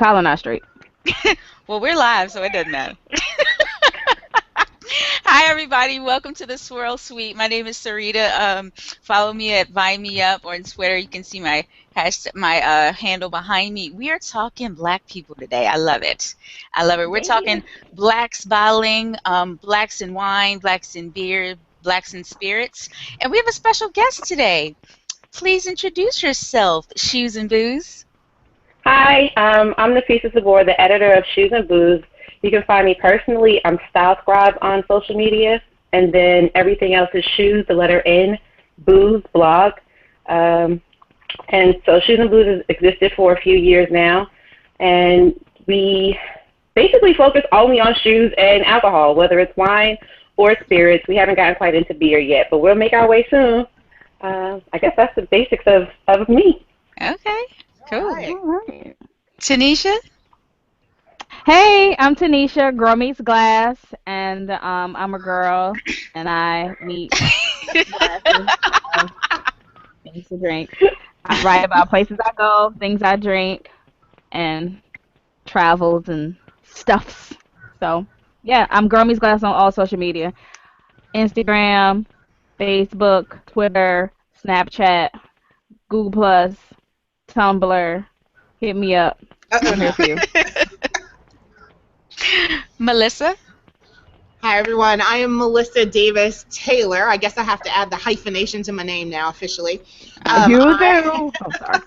Colonized Street. Well, we're live, so it doesn't matter. Hi, everybody. Welcome to the Swirl Suite. My name is Sarita. Follow me at Vine Me Up or on Twitter. You can see my handle behind me. We are talking Black people today. I love it. I love it. We're talking Blacks bottling, Blacks in wine, Blacks in beer, Blacks in spirits, and we have a special guest today. Please introduce yourself, Shoes and Booze. Hi, I'm Nafisa Sabor, the editor of Shoes and Booze. You can find me personally. I'm Style Scribe on social media, and then everything else is Shoes, the letter N, Booze, blog. And so Shoes and Booze has existed for a few years now, and we basically focus only on shoes and alcohol, whether it's wine or spirits. We haven't gotten quite into beer yet, but we'll make our way soon. I guess that's the basics of me. Okay, cool. All right. Tanisha? Hey, I'm Tanisha, Girl Meets Glass, and I'm a girl, and I meet glasses of things to drink. I write about places I go, things I drink, and travels and stuffs. So, yeah, I'm Girl Meets Glass on all social media. Instagram, Facebook, Twitter, Snapchat, Google+, Tumblr. Hit me up. I'm here for you. Melissa? Hi, everyone. I am Melissa Davis Taylor. I guess I have to add the hyphenation to my name now, officially. You do. Oh, sorry.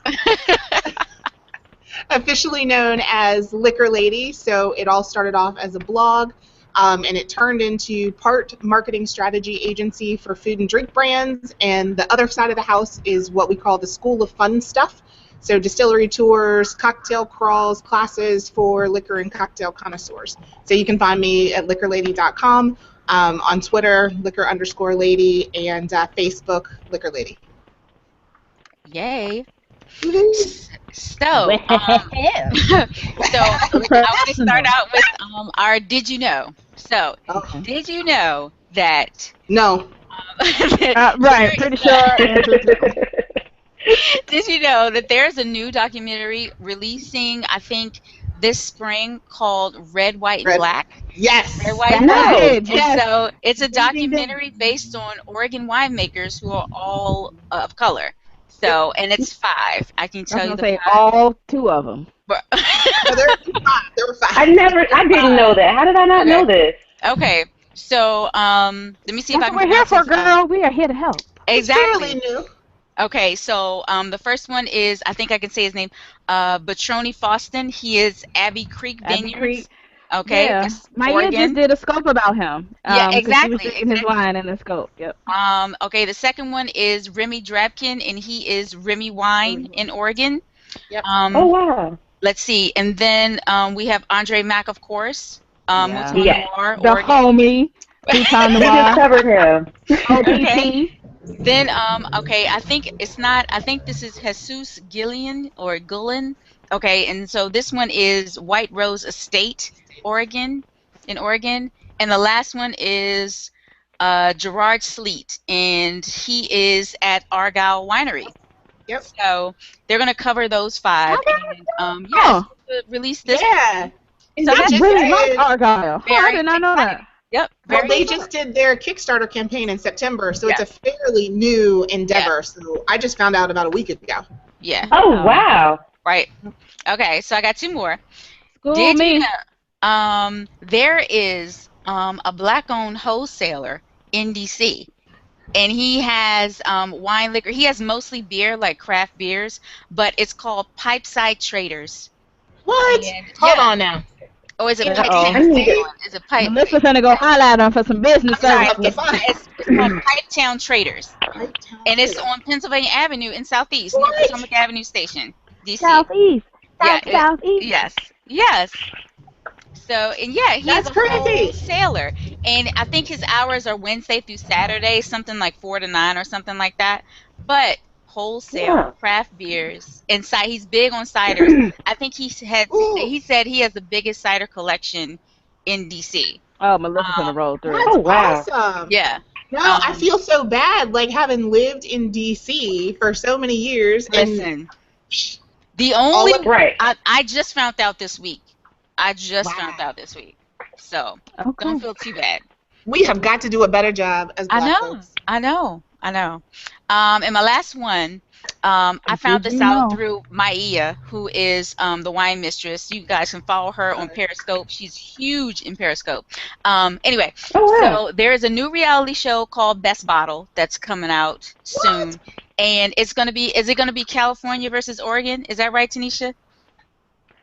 Officially known as Liquor Lady. So it all started off as a blog, and it turned into part marketing strategy agency for food and drink brands. And the other side of the house is what we call the School of Fun Stuff. So distillery tours, cocktail crawls, classes for liquor and cocktail connoisseurs. So you can find me at liquorlady.com, on Twitter, liquor_lady, and Facebook, Liquor Lady. Yay. So, I want to start out with our Did You Know? So, Did you know that... No. Right, pretty sure. Did you know that there's a new documentary releasing, I think, this spring called Red, White, and Black? Yes. Red, White, and Black. And Yes. so it's a documentary based on Oregon winemakers who are all of color. So, and it's 5. I can tell you the 5. All 2 of them. No, there were 5. I didn't know that. How did I not know this? Okay. So, let me see if I can We're here pronounce for, girl. We are here to help. Exactly. Fairly new. Okay, so the first one is, I think I can say his name, Batroni Foston. He is Abbey Creek Vineyards. Creek. Okay, Yeah. Maya just did a scope about him. Yeah, 'cause exactly. She was drinking his wine in the scope. Yep. Okay, the second one is Remy Drabkin, and he is Remy Wine in Oregon. Yep. Oh, wow. Let's see, and then we have Andre Mack, of course. Yes. Noir, The Oregon. homie. Bhutan We just Noir. covered him. Okay. Then, okay, I think this is Jesus Gillian or Gullen. Okay, and so this one is White Rose Estate, Oregon. And the last one is Gerard Sleet, and he is at Argyle Winery. Yep. So they're going to cover those 5. And, release this. Yeah. So I that's really like Argyle. I did not know that. Yep. Well, they just did their Kickstarter campaign in September, so it's a fairly new endeavor. Yeah. So I just found out about a week ago. Yeah. Oh, wow. Right. Okay, so I got 2 more. School Did me. you know, there is a Black-owned wholesaler in DC, and he has wine, liquor. He has mostly beer, like craft beers, but it's called Pipeside Traders. What? And, Hold on now. Oh, is it Uh-oh. Pipetown? Is it Pipe? Melissa's gonna go highlight him for some business Sorry, services. it's called Pipetown Traders, and it's on Pennsylvania Avenue in Southeast, near Potomac Avenue Station, DC. Southeast. Southeast. Yes. So, and he's That's a crazy. wholesaler, and I think his hours are Wednesday through Saturday, something like 4 to 9 or something like that. But wholesale craft beers, and he's big on ciders. I think he said he has the biggest cider collection in DC. Oh, Melissa's gonna roll through. That's Oh, wow. awesome. Yeah. No, I feel so bad, like having lived in DC for so many years. Listen. The only Right. I just found out this week. I just Wow. found out this week. So Okay. don't feel too bad. We have got to do a better job as I Black know, folks. I know, I know. And my last one, I found Did this you out know? through Maia, who is the wine mistress. You guys can follow her on Periscope. She's huge in Periscope. Anyway, Oh, wow. so there is a new reality show called Best Bottle that's coming out soon, and it's gonna be. Is it gonna be California versus Oregon? Is that right, Tanisha?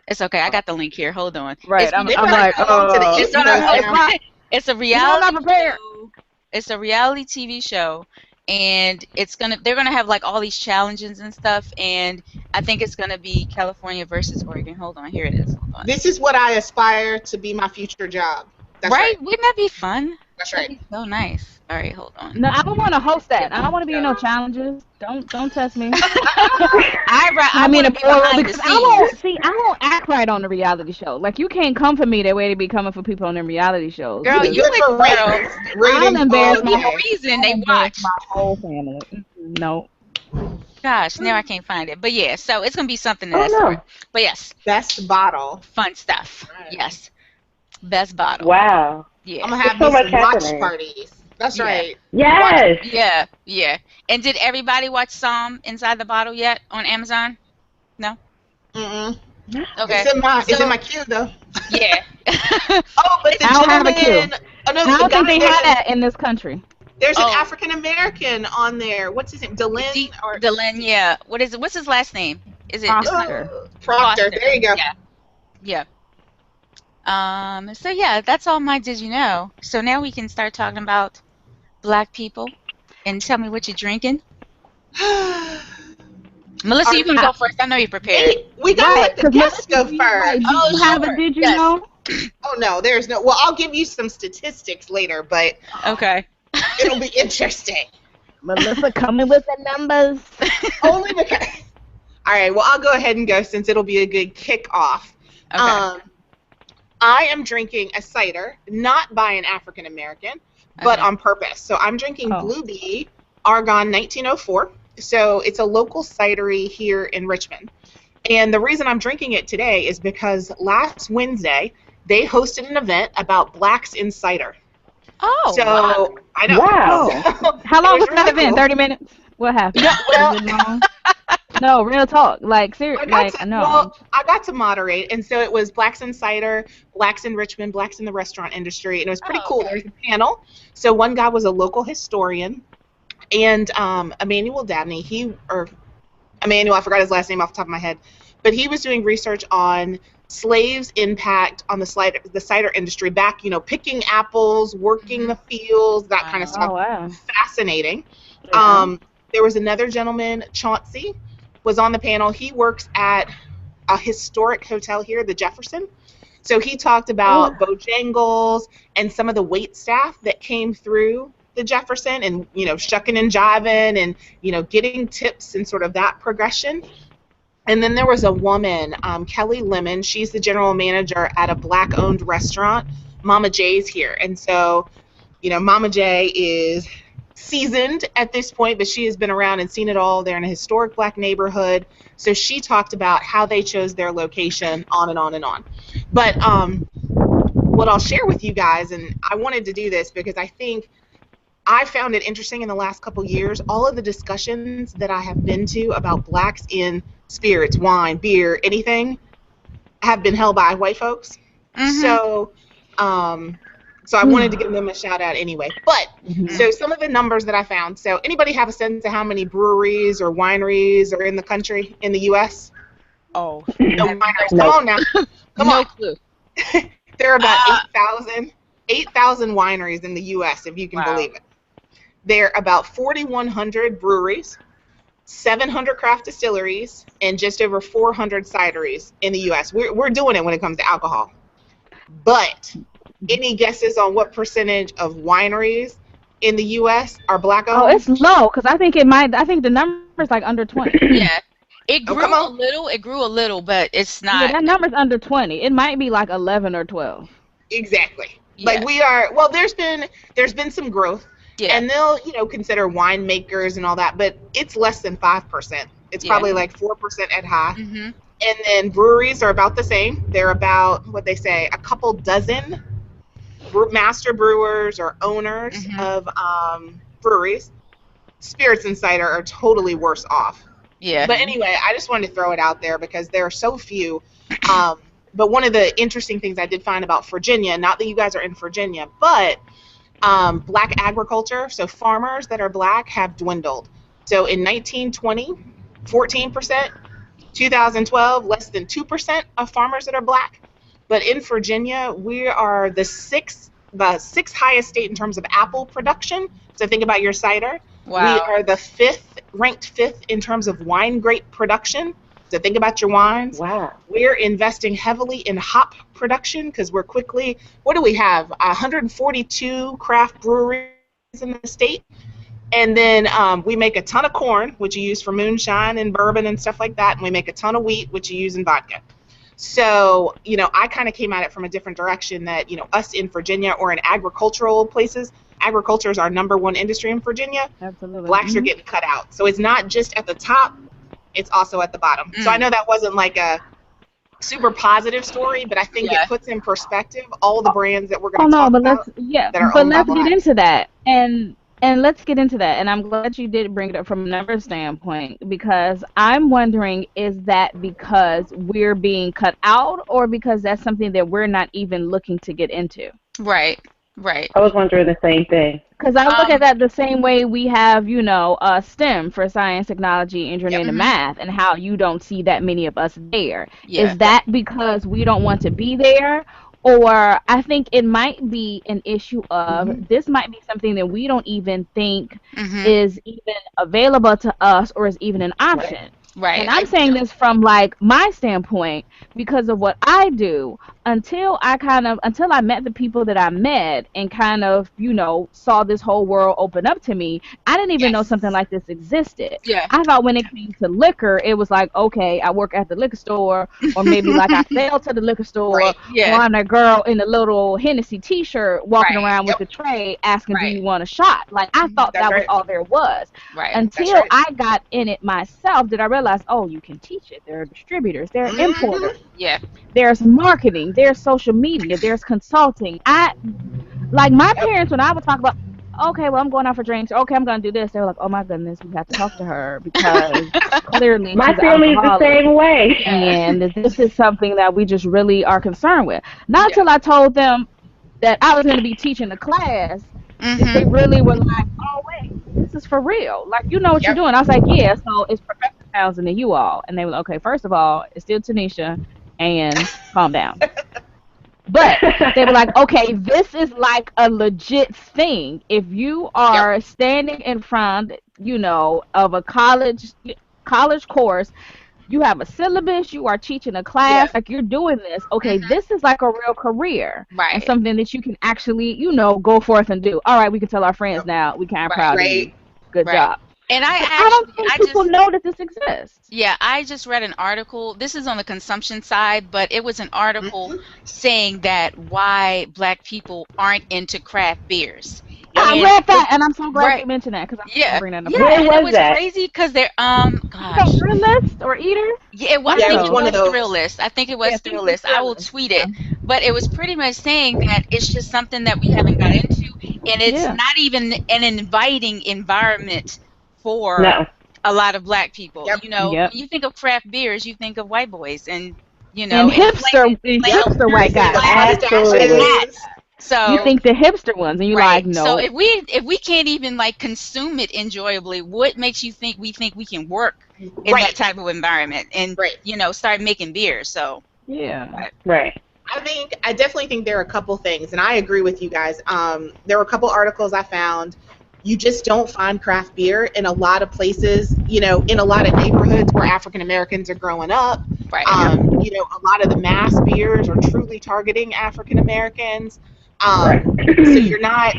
It's okay. I got the link here. Hold on. Right. It's I'm They gonna- better like, come to the it's, East no, no, no, Coast it's now. not. It's a I'm reality not prepared. show. It's a reality TV show, and they're gonna have like all these challenges and stuff, and I think it's gonna be California versus Oregon. Hold on, here it is. Hold on. This is what I aspire to be my future job. That's right? right. Wouldn't that be fun? That's That'd right. be so nice. All right, hold on. No, I don't want to host that. I don't want to be in no challenges. Don't test me. I mean, want to be behind the because I scenes. won't act right on the reality show. Like, you can't come for me the way they be coming for people on them reality shows. Girl, because you Good for would, girl. ratings. Ratings I'll embarrass all my day. whole Reason they I'll watch. embarrass my whole family. No. Gosh, now I can't find it. But yeah, so it's gonna be something Oh, that's no. But yes, Best bottle. fun stuff. Right. Yes, best bottle. Wow. Yeah. I'm gonna have There's so these much watch happening. parties. That's Yeah. right. Yes. Yeah, yeah. And did everybody watch Psalm Inside the Bottle yet on Amazon? Mm-mm. Okay. It's in my queue though. Yeah. Oh, but the I don't have a gentleman. Oh no, I don't think they there's have that in this country. There's an Oh. African American on there. What's his name? Delin or Dylan, yeah. What is it? What's his last name? Is it? It's not, Proctor. Proctor. There you go. Yeah. Yeah. So yeah, that's all my Did You Know. So now we can start talking about Black people, and tell me what you're drinking. Melissa, you can go first. I know you're prepared. Hey, we gotta let the 'cause guests go Melissa, first. Oh, you have sure. a did you Yes. know? Oh no, there's no. Well, I'll give you some statistics later, but Okay. it'll be interesting. Melissa coming with the numbers. Only because. All right. Well, I'll go ahead and go since it'll be a good kickoff. Okay. I am drinking a cider, not by an African American, but Okay. on purpose. So I'm drinking Oh. Blue Bee Argonne 1904. So it's a local cidery here in Richmond. And the reason I'm drinking it today is because last Wednesday they hosted an event about blacks in cider. Oh. So wow. I know. Wow. How long It was was that really event? cool. 30 minutes? What happened? Yeah, well- Was it long? No, real talk. Like, seriously, like, no. Well, I got to moderate, and so it was Blacks in Cider, Blacks in Richmond, Blacks in the restaurant industry, and it was pretty Oh, cool. okay. There was a panel. So one guy was a local historian, and Emmanuel Dabney, Emmanuel, I forgot his last name off the top of my head, but he was doing research on slaves' impact on the cider industry back, picking apples, working the fields, that kind of Wow. stuff. Oh, wow. Fascinating. There was another gentleman, Chauncey, was on the panel. He works at a historic hotel here, the Jefferson. So he talked about Bojangles and some of the wait staff that came through the Jefferson and, shucking and jiving and, getting tips and sort of that progression. And then there was a woman, Kelly Lemon. She's the general manager at a Black-owned restaurant, Mama J's here. And so, Mama J is seasoned at this point, but she has been around and seen it all. They're in a historic Black neighborhood. So she talked about how they chose their location, on and on and on. But what I'll share with you guys, and I wanted to do this because I think I found it interesting in the last couple years, all of the discussions that I have been to about blacks in spirits, wine, beer, anything, have been held by white folks. Mhm. So I wanted to give them a shout out anyway. But so some of the numbers that I found. So anybody have a sense of how many breweries or wineries are in the country, in the U.S.? Oh. No wineries. No. Come on now. Come No on. clue. There are about 8,000 wineries in the U.S., if you can Wow. believe it. There are about 4,100 breweries, 700 craft distilleries, and just over 400 cideries in the U.S. We're doing it when it comes to alcohol. But any guesses on what percentage of wineries in the U.S. are Black-owned? Oh, it's low, because I think the number's like under 20. Yeah. It Oh, grew come a on. little. It grew a little, but it's Yeah, not. that number's under 20. It might be like 11 or 12. Exactly. Yeah. Like we are. Well, there's been some growth. Yeah. And they'll, consider winemakers and all that, but it's less than 5%. It's Yeah. probably like 4% at high. Mhm. And then breweries are about the same. They're about, what they say, a couple dozen master brewers or owners of breweries. Spirits and cider are totally worse off. Yeah. But anyway, I just wanted to throw it out there because there are so few. But one of the interesting things I did find about Virginia, not that you guys are in Virginia, but black agriculture, so farmers that are black have dwindled. So in 1920, 14%, 2012, less than 2% of farmers that are black. But in Virginia, we are the sixth highest state in terms of apple production. So think about your cider. Wow. We are the ranked fifth in terms of wine grape production. So think about your wines. Wow. We're investing heavily in hop production because we're quickly, what do we have? 142 craft breweries in the state. And then we make a ton of corn, which you use for moonshine and bourbon and stuff like that. And we make a ton of wheat, which you use in vodka. So, I kind of came at it from a different direction that, us in Virginia or in agricultural places, agriculture is our number one industry in Virginia. Absolutely. Blacks are getting cut out. So it's not just at the top, it's also at the bottom. So I know that wasn't like a super positive story, but I think it puts in perspective all the brands that we're going to talk about. Let's get into that. And let's get into that. And I'm glad you did bring it up from a numbers standpoint, because I'm wondering, is that because we're being cut out or because that's something that we're not even looking to get into? Right. I was wondering the same thing. Because I look at that the same way we have, STEM for science, technology, engineering, and math, and how you don't see that many of us there. Yeah. Is that because we don't want to be there? Or I think it might be an issue of this might be something that we don't even think is even available to us or is even an option. Right. And I'm saying this from like my standpoint because of what I do. Until I met the people that I met and kind of, saw this whole world open up to me, I didn't even know something like this existed. Yeah. I thought when it came to liquor, it was like, okay, I work at the liquor store, or maybe like I sell to the liquor store, or I'm a girl in a little Hennessy t-shirt walking around with a tray asking, do you want a shot? Like, I thought that was all there was. Right. Until I got in it myself, did I realize, oh, you can teach it. There are distributors, there are importers. Yeah. There's marketing, there's social media, there's consulting. My parents, when I would talk about, okay, well, I'm going out for drinks, okay, I'm going to do this, they were like, oh my goodness, we have to talk to her because clearly my she's family's the same way. and this is something that we just really are concerned with. Not until I told them that I was going to be teaching the class, they really were like, oh, wait, this is for real. Like, you know what you're doing. I was like, yeah, so it's Professor Townsend and you all. And they were like, okay, first of all, it's still Tanisha, and calm down. But they were like, okay, this is like a legit thing. If you are standing in front, of a college course, you have a syllabus, you are teaching a class, like you're doing this. Okay, this is like a real career. Right. And something that you can actually, go forth and do. All right, we can tell our friends now. We kind of proud of you. Good job. And I don't think people know that this exists. Yeah, I just read an article. This is on the consumption side, but it was an article saying that why black people aren't into craft beers. I read that, and I'm so glad you mentioned that because I'm bringing that up. Yeah, and it was crazy because they're gosh. Thrillist or Eater? Yeah, I think it was Thrillist. I think it was Thrillist. I will tweet it, but it was pretty much saying that it's just something that we haven't got into, and it's not even an inviting environment for a lot of black people. When you think of craft beers, you think of white boys and and hipster white guys. Absolutely. So you think the hipster ones, and you like no. So if we can't even like consume it enjoyably, what makes you think we can work in that type of environment and start making beer? So right. I definitely think there are a couple things, and I agree with you guys. There were a couple articles I found. You just don't find craft beer in a lot of places, in a lot of neighborhoods where African Americans are growing up. Right. A lot of the mass beers are truly targeting African Americans. So you're not,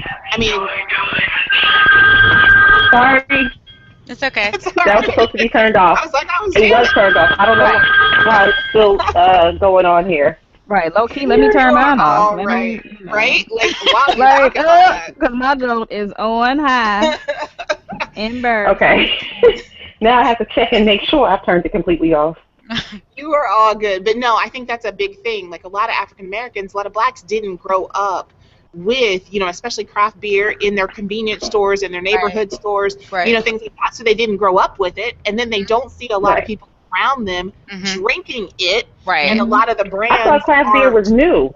Sorry. It's okay. That was supposed to be turned off. I was like, it was turned off. I don't know why it's still going on here. Right, low key. Let me turn mine off. Right. Like, because my note is on high. In bird. Okay. Now I have to check and make sure I've turned it completely off. You are all good. But no, I think that's a big thing. Like a lot of African Americans, a lot of blacks didn't grow up with, especially craft beer in their convenience stores, in their neighborhood stores, Right. things like that. So they didn't grow up with it. And then they don't see a lot of people around them drinking it. Right. And a lot of the brands. I thought craft beer was new.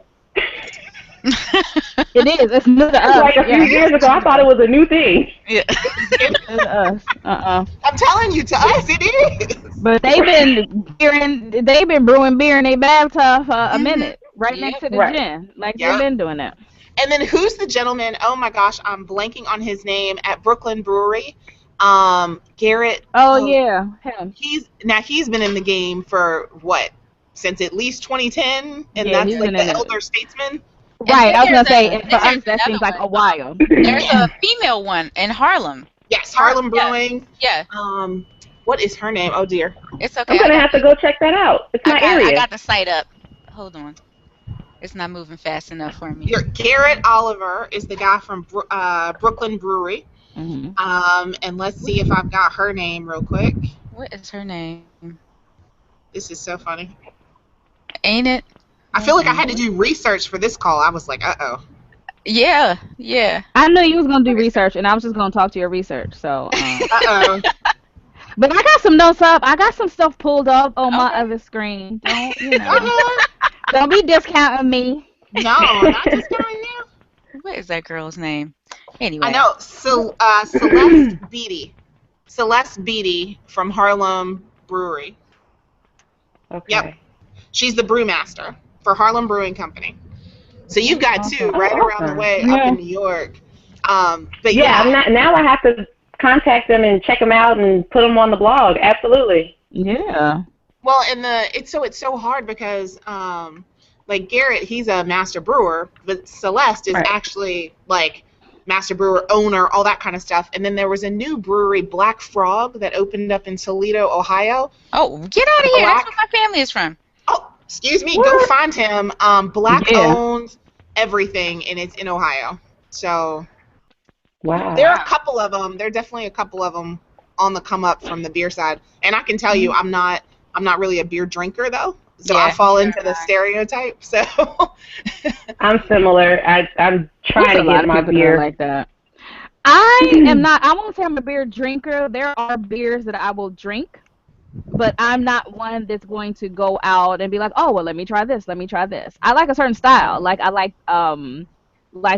It is. It's new to us. Like a few years ago, I thought it was a new thing. Yeah. It's to us. I'm telling you, to us it is. But they've been brewing beer in their bathtub for a minute, right next to the gin. Like they've been doing that. And then who's the gentleman? Oh my gosh, I'm blanking on his name at Brooklyn Brewery. Garrett. Oh yeah, him. He's been in the game for what? Since at least 2010, and that's like the elder statesman. Right, I was gonna say, and for us that seems like a while. There's a female one in Harlem. Yes, Harlem Brewing. Yeah. What is her name? Oh dear. It's okay. I'm gonna have to go check that out. It's my area. I got the site up. Hold on. It's not moving fast enough for me. Garrett Oliver is the guy from Brooklyn Brewery. And let's see if I've got her name real quick. What is her name? This is so funny. Ain't it? I feel like I had to do research for this call. I was like, uh-oh. Yeah. I knew you was gonna do research, and I was just gonna talk to your research. So. Uh-oh. But I got some notes up. I got some stuff pulled up on my other screen. Don't be discounting me. No, not discounting you. What is that girl's name? Anyway. I know. So, Celeste Beatty. Celeste Beatty from Harlem Brewery. Okay. Yep. She's the brewmaster for Harlem Brewing Company. So you've got two right around the way up in New York. But now I have to contact them and check them out and put them on the blog. Absolutely. Yeah. Well, and it's so hard because like Garrett, he's a master brewer, but Celeste is actually like master brewer, owner, all that kind of stuff. And then there was a new brewery, Black Frog, that opened up in Toledo, Ohio. Oh, get out of here! That's where my family is from. Oh, excuse me. What? Go find him. Black owns everything, and it's in Ohio. So. Wow. There are a couple of them. There are definitely a couple of them on the come up from the beer side. And I can tell you, I'm not really a beer drinker though, so I fall into the stereotype. So I'm similar. I'm trying to get my beer like that. I am not. I won't say I'm a beer drinker. There are beers that I will drink, but I'm not one that's going to go out and be like, oh well, let me try this. Let me try this. I like a certain style. Like I like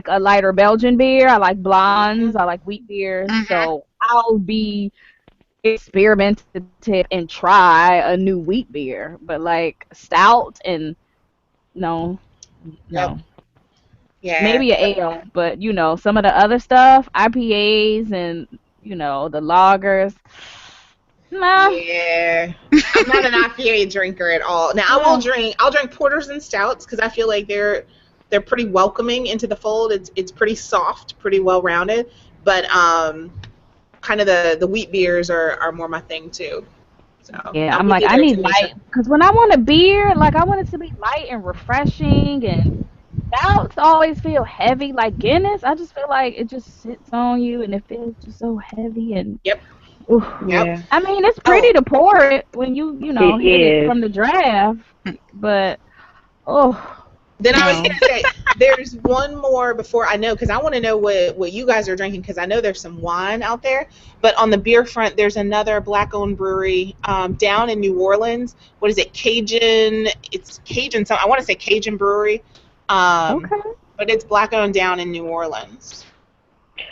a lighter Belgian beer. I like blondes. I like wheat beers. So I'll be experimentative and try a new wheat beer. But like stout and no. Yeah. Maybe an ale, but some of the other stuff, IPAs and the lagers. Nah. Yeah. I'm not an IPA drinker at all. Now I'll drink porters and stouts because I feel like they're pretty welcoming into the fold. It's pretty soft, pretty well rounded, but kind of the wheat beers are more my thing too. So yeah, I'm like I need light because when I want a beer, like I want it to be light and refreshing, and stouts always feel heavy. Like Guinness, I just feel like it just sits on you and it feels just so heavy and. Yep. Oof. Yeah. I mean, it's pretty to pour it when you hit it from the draft, but Then I was going to say, there's one more before I know, because I want to know what you guys are drinking, because I know there's some wine out there. But on the beer front, there's another black-owned brewery down in New Orleans. What is it? Cajun. It's Cajun. I want to say Cajun Brewery. okay. But it's black-owned down in New Orleans.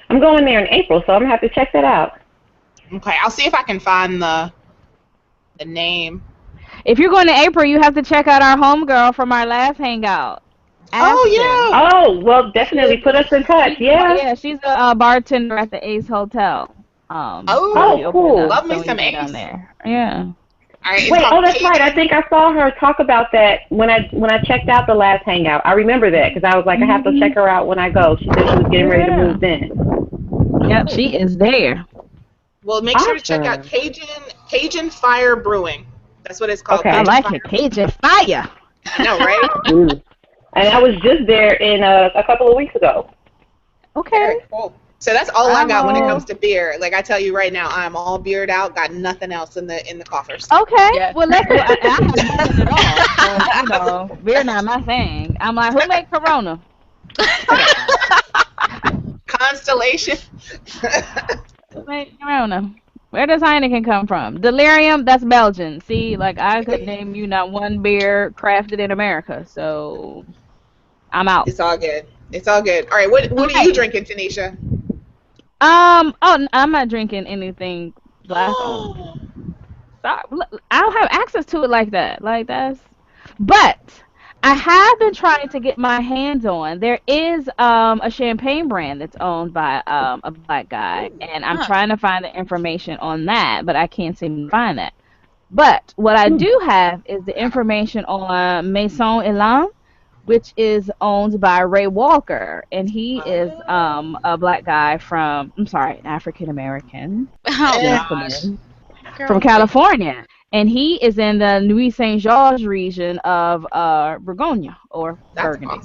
I'm going there in April, so I'm going to have to check that out. Okay, I'll see if I can find the name. If you're going to April, you have to check out our homegirl from our last hangout. Oh, yeah. Oh, well, definitely put us in touch. Yeah. Yeah, she's a bartender at the Ace Hotel. Cool. Love me some Ace. Down there. Yeah. All right, wait, that's right. I think I saw her talk about that when I checked out the last hangout. I remember that because I was like, I have to check her out when I go. She said she was getting ready to move in. Yep, she is there. Well, make sure to check out Cajun Fire Brewing. That's what it's called. Okay. I like it. Cajun Fire. I know, right? And I was just there in a couple of weeks ago. Okay. Very cool. So that's all I got when it Oh. comes to beer. Like I tell you right now, I'm all beered out. Got nothing else in the coffers. Okay. Yeah. Well, I have none at all. So, you know, beer not my thing. I'm like, who make Corona? Constellation. Who make Corona? Where does Heineken come from? Delirium, that's Belgian. See, like I could name you not one beer crafted in America. So I'm out. It's all good. It's all good. All right, what are you Okay. drinking, Tanisha? Oh, I'm not drinking anything black owned. I don't have access to it like that. Like that's, but I have been trying to get my hands on. There is a champagne brand that's owned by a black guy, and I'm Huh. trying to find the information on that, but I can't seem to find that. But what I do have is the information on Maison Elan, which is owned by Ray Walker, and he is a black guy from, I'm sorry, an African American Oh Yeah. gosh. gentleman Girl, from California, and he is in the Nuit Saint Georges region of Bourgogne or That's Burgundy.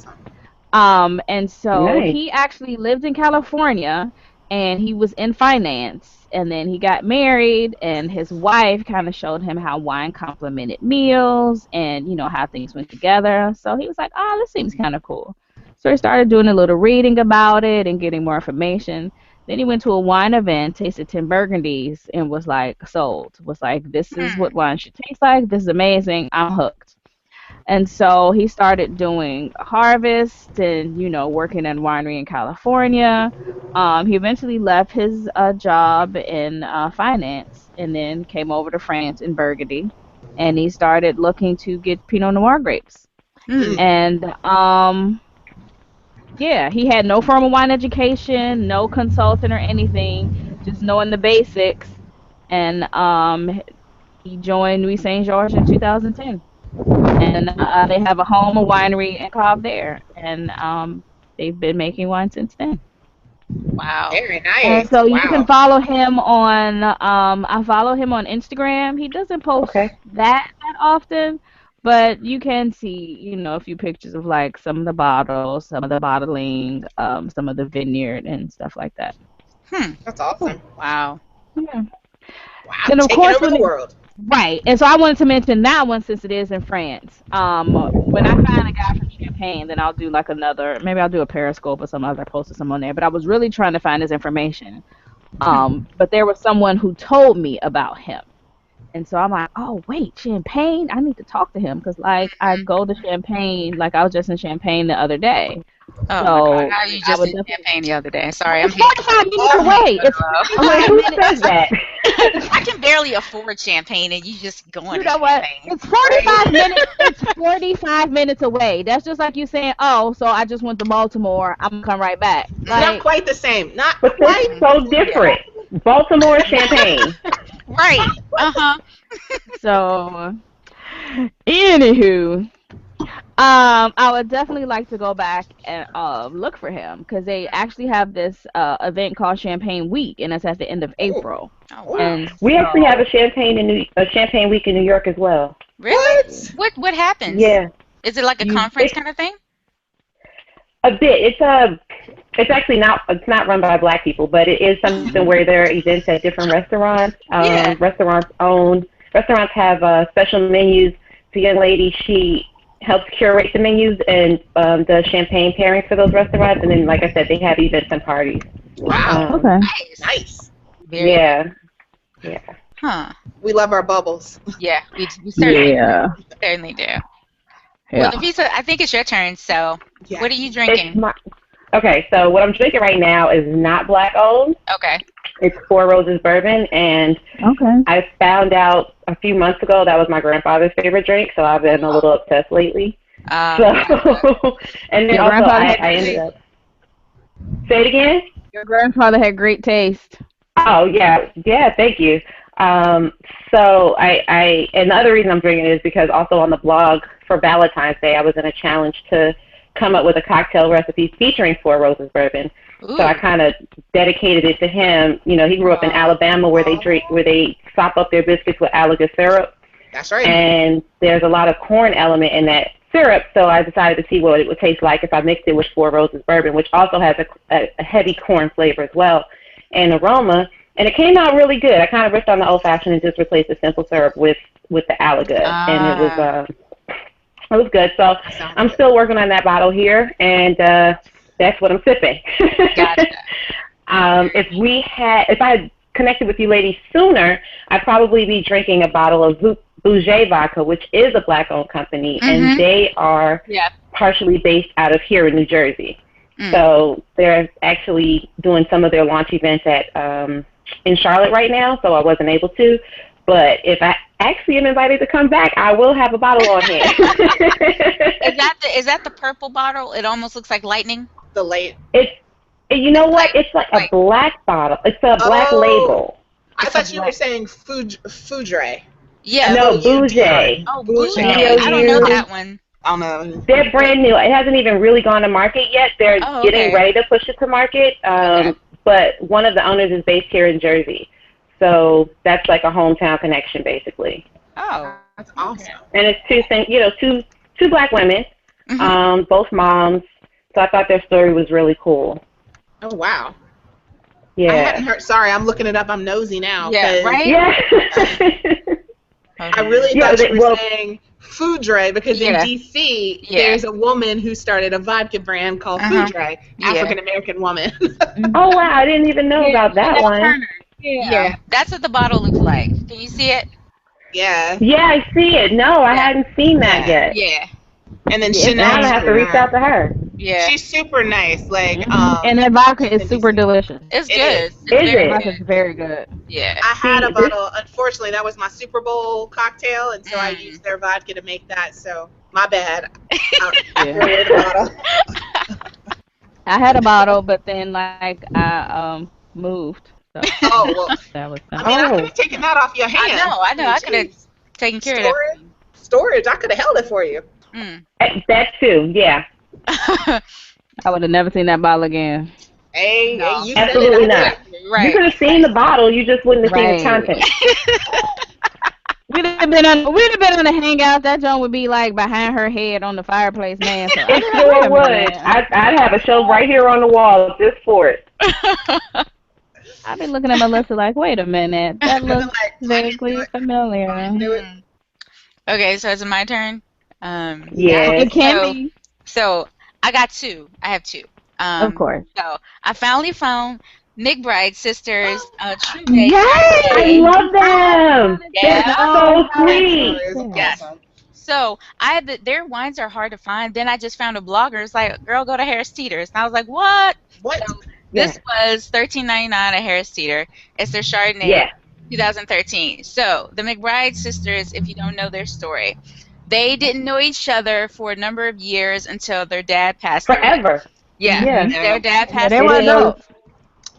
awesome. And so Nice. he actually lived in California, and he was in finance, and then he got married, and his wife kind of showed him how wine complemented meals, and you know how things went together. So he was like, "Oh, this seems kind of cool." So he started doing a little reading about it and getting more information. Then he went to a wine event, tasted 10 Burgundies, and was like sold. Was like, "This is what wine should taste like. This is amazing. I'm hooked." And so he started doing harvest and, you know, working in winery in California. He eventually left his job in finance and then came over to France in Burgundy. And he started looking to get Pinot Noir grapes. Mm. And yeah, he had no formal wine education, no consultant or anything, just knowing the basics. And he joined Nuit Saint Georges in 2010. And they have a home, a winery, and Cave there, and they've been making wine since then. Wow. Very And nice. so you Wow. can follow him on. I follow him on Instagram. He doesn't post Okay. that often, but you can see, you know, a few pictures of like some of the bottles, some of the bottling, some of the vineyard and stuff like that. That's awesome. Wow. Yeah. Wow. Then of Taking course over when the it- world. Right, and so I wanted to mention that one since it is in France. When I find a guy from Champagne, then I'll do like another, maybe I'll do a Periscope or some other post or something on there. But I was really trying to find his information. But there was someone who told me about him, and so I'm like, oh wait, Champagne, I need to talk to him because like I go to Champagne, like I was just in Champagne the other day. Oh So, my God. How you I just would did definitely- Champagne the other day? Sorry, I'm It's 45 minutes away. It's I'm like, 45 who minutes. says that? I can barely afford champagne, and you just going You to know what? champagne. It's 45 minutes. It's 45 minutes away. That's just like you saying, "Oh, so I just went to Baltimore. I'm gonna come right back." Not Like, quite the same. Not But quite. it's so different. Baltimore Champagne. Right. Uh-huh. so. Anywho, I would definitely like to go back and look for him because they actually have this event called Champagne Week, and it's at the end of April. Oh, wow. And We so- actually have a Champagne Week in New York as well. Really? What happens? Yeah, Is it like a You- conference kind of thing? a bit. It's actually not. It's not run by Black people, but it is something where there are events at different restaurants. Yeah. Restaurants have special menus. The young lady, she helps curate the menus and the champagne pairings for those restaurants. And then, like I said, they have events and parties. Wow. Okay. Nice. Nice. Very, Yeah. Huh. We love our bubbles. Yeah, we certainly, Yeah. certainly do. Yeah. Well, Nafisa, I think it's your turn. So, Yeah. what are you It's drinking? okay, so what I'm drinking right now is not Black owned. Okay. It's Four Roses bourbon, and Okay. I found out a few months ago that was my grandfather's favorite drink, so I've been a little obsessed lately. So, and then Your also grandfather had I ended taste? up. Say it again. Your grandfather had great taste. Oh yeah, thank you. So and the other reason I'm drinking it is because also on the blog for Valentine's Day I was in a challenge to come up with a cocktail recipe featuring Four Roses bourbon. Ooh. So I kind of dedicated it to him. You know, he grew up in Alabama where they sop up their biscuits with Alaga syrup. That's right. And there's a lot of corn element in that syrup, so I decided to see what it would taste like if I mixed it with Four Roses bourbon, which also has a heavy corn flavor as well and aroma. And it came out really good. I kind of ripped on the old fashioned and just replaced the simple syrup with the Alagood, and it was good. So I'm still working on that bottle here, and that's what I'm sipping. Gotcha. If I had connected with you ladies sooner, I'd probably be drinking a bottle of Bouget Vodka, which is a black-owned company, and they are partially based out of here in New Jersey. So they're actually doing some of their launch events in Charlotte right now, so I wasn't able to. But if I actually am invited to come back, I will have a bottle on hand. Is that the purple bottle? It almost looks like lightning. The late. You know what? It's like a black bottle. It's a black label. I thought you were saying Foudre. Yeah. No, Bouget. Oh, Bouget. I don't know that one. I don't know. They're brand new. It hasn't even really gone to market yet. They're getting ready to push it to market. But one of the owners is based here in Jersey. So that's like a hometown connection, basically. Oh, that's awesome. And it's two black women, both moms. So I thought their story was really cool. Oh, wow. Yeah. I hadn't heard. Sorry, I'm looking it up. I'm nosy now. Yeah, right? Yeah. I really thought you were saying Foudre because in D.C. there's a woman who started a vodka brand called Foudre, African-American woman. Oh, wow. I didn't even know about that one. Yeah. That's what the bottle looks like. Can you see it? Yeah. Yeah, I see it. No, I hadn't seen that yet. Yeah. And then Chanel. I'm going to have to reach out to her. Yeah. She's super nice. Like, and that vodka is super delicious. It's good. It's very good. Yeah. I had a bottle. Unfortunately, that was my Super Bowl cocktail, and so I used their vodka to make that. So, my bad. I had a bottle, but then I moved. So well. That was I could have taken that off your hands. I know. I could have taken care of that. Storage. I could have held it for you. That too, yeah. I would have never seen that bottle again. Hey, no. you Absolutely said it. not. Right. You could have seen the bottle, you just wouldn't have seen the content. We'd have been on the hangout. That joint would be like behind her head on the fireplace, man. So It sure would. I'd have a show right here on the wall just for it. I've been looking at Melissa like, wait a minute, that looks vaguely familiar. Okay, so is it my turn? Yeah. It can be. So I got two. I have two. Of course. So I finally found McBride sisters. True Yes, I love them. Yeah. They're so sweet. Yes. So their wines are hard to find. Then I just found a blogger. It's like, girl, go to Harris Teeter's. And I was like, what? What? So this was $13.99 at Harris Teeter. It's their Chardonnay, 2013. So the McBride sisters, if you don't know their story, they didn't know each other for a number of years until their dad passed away. Forever. Yeah. Their dad passed away.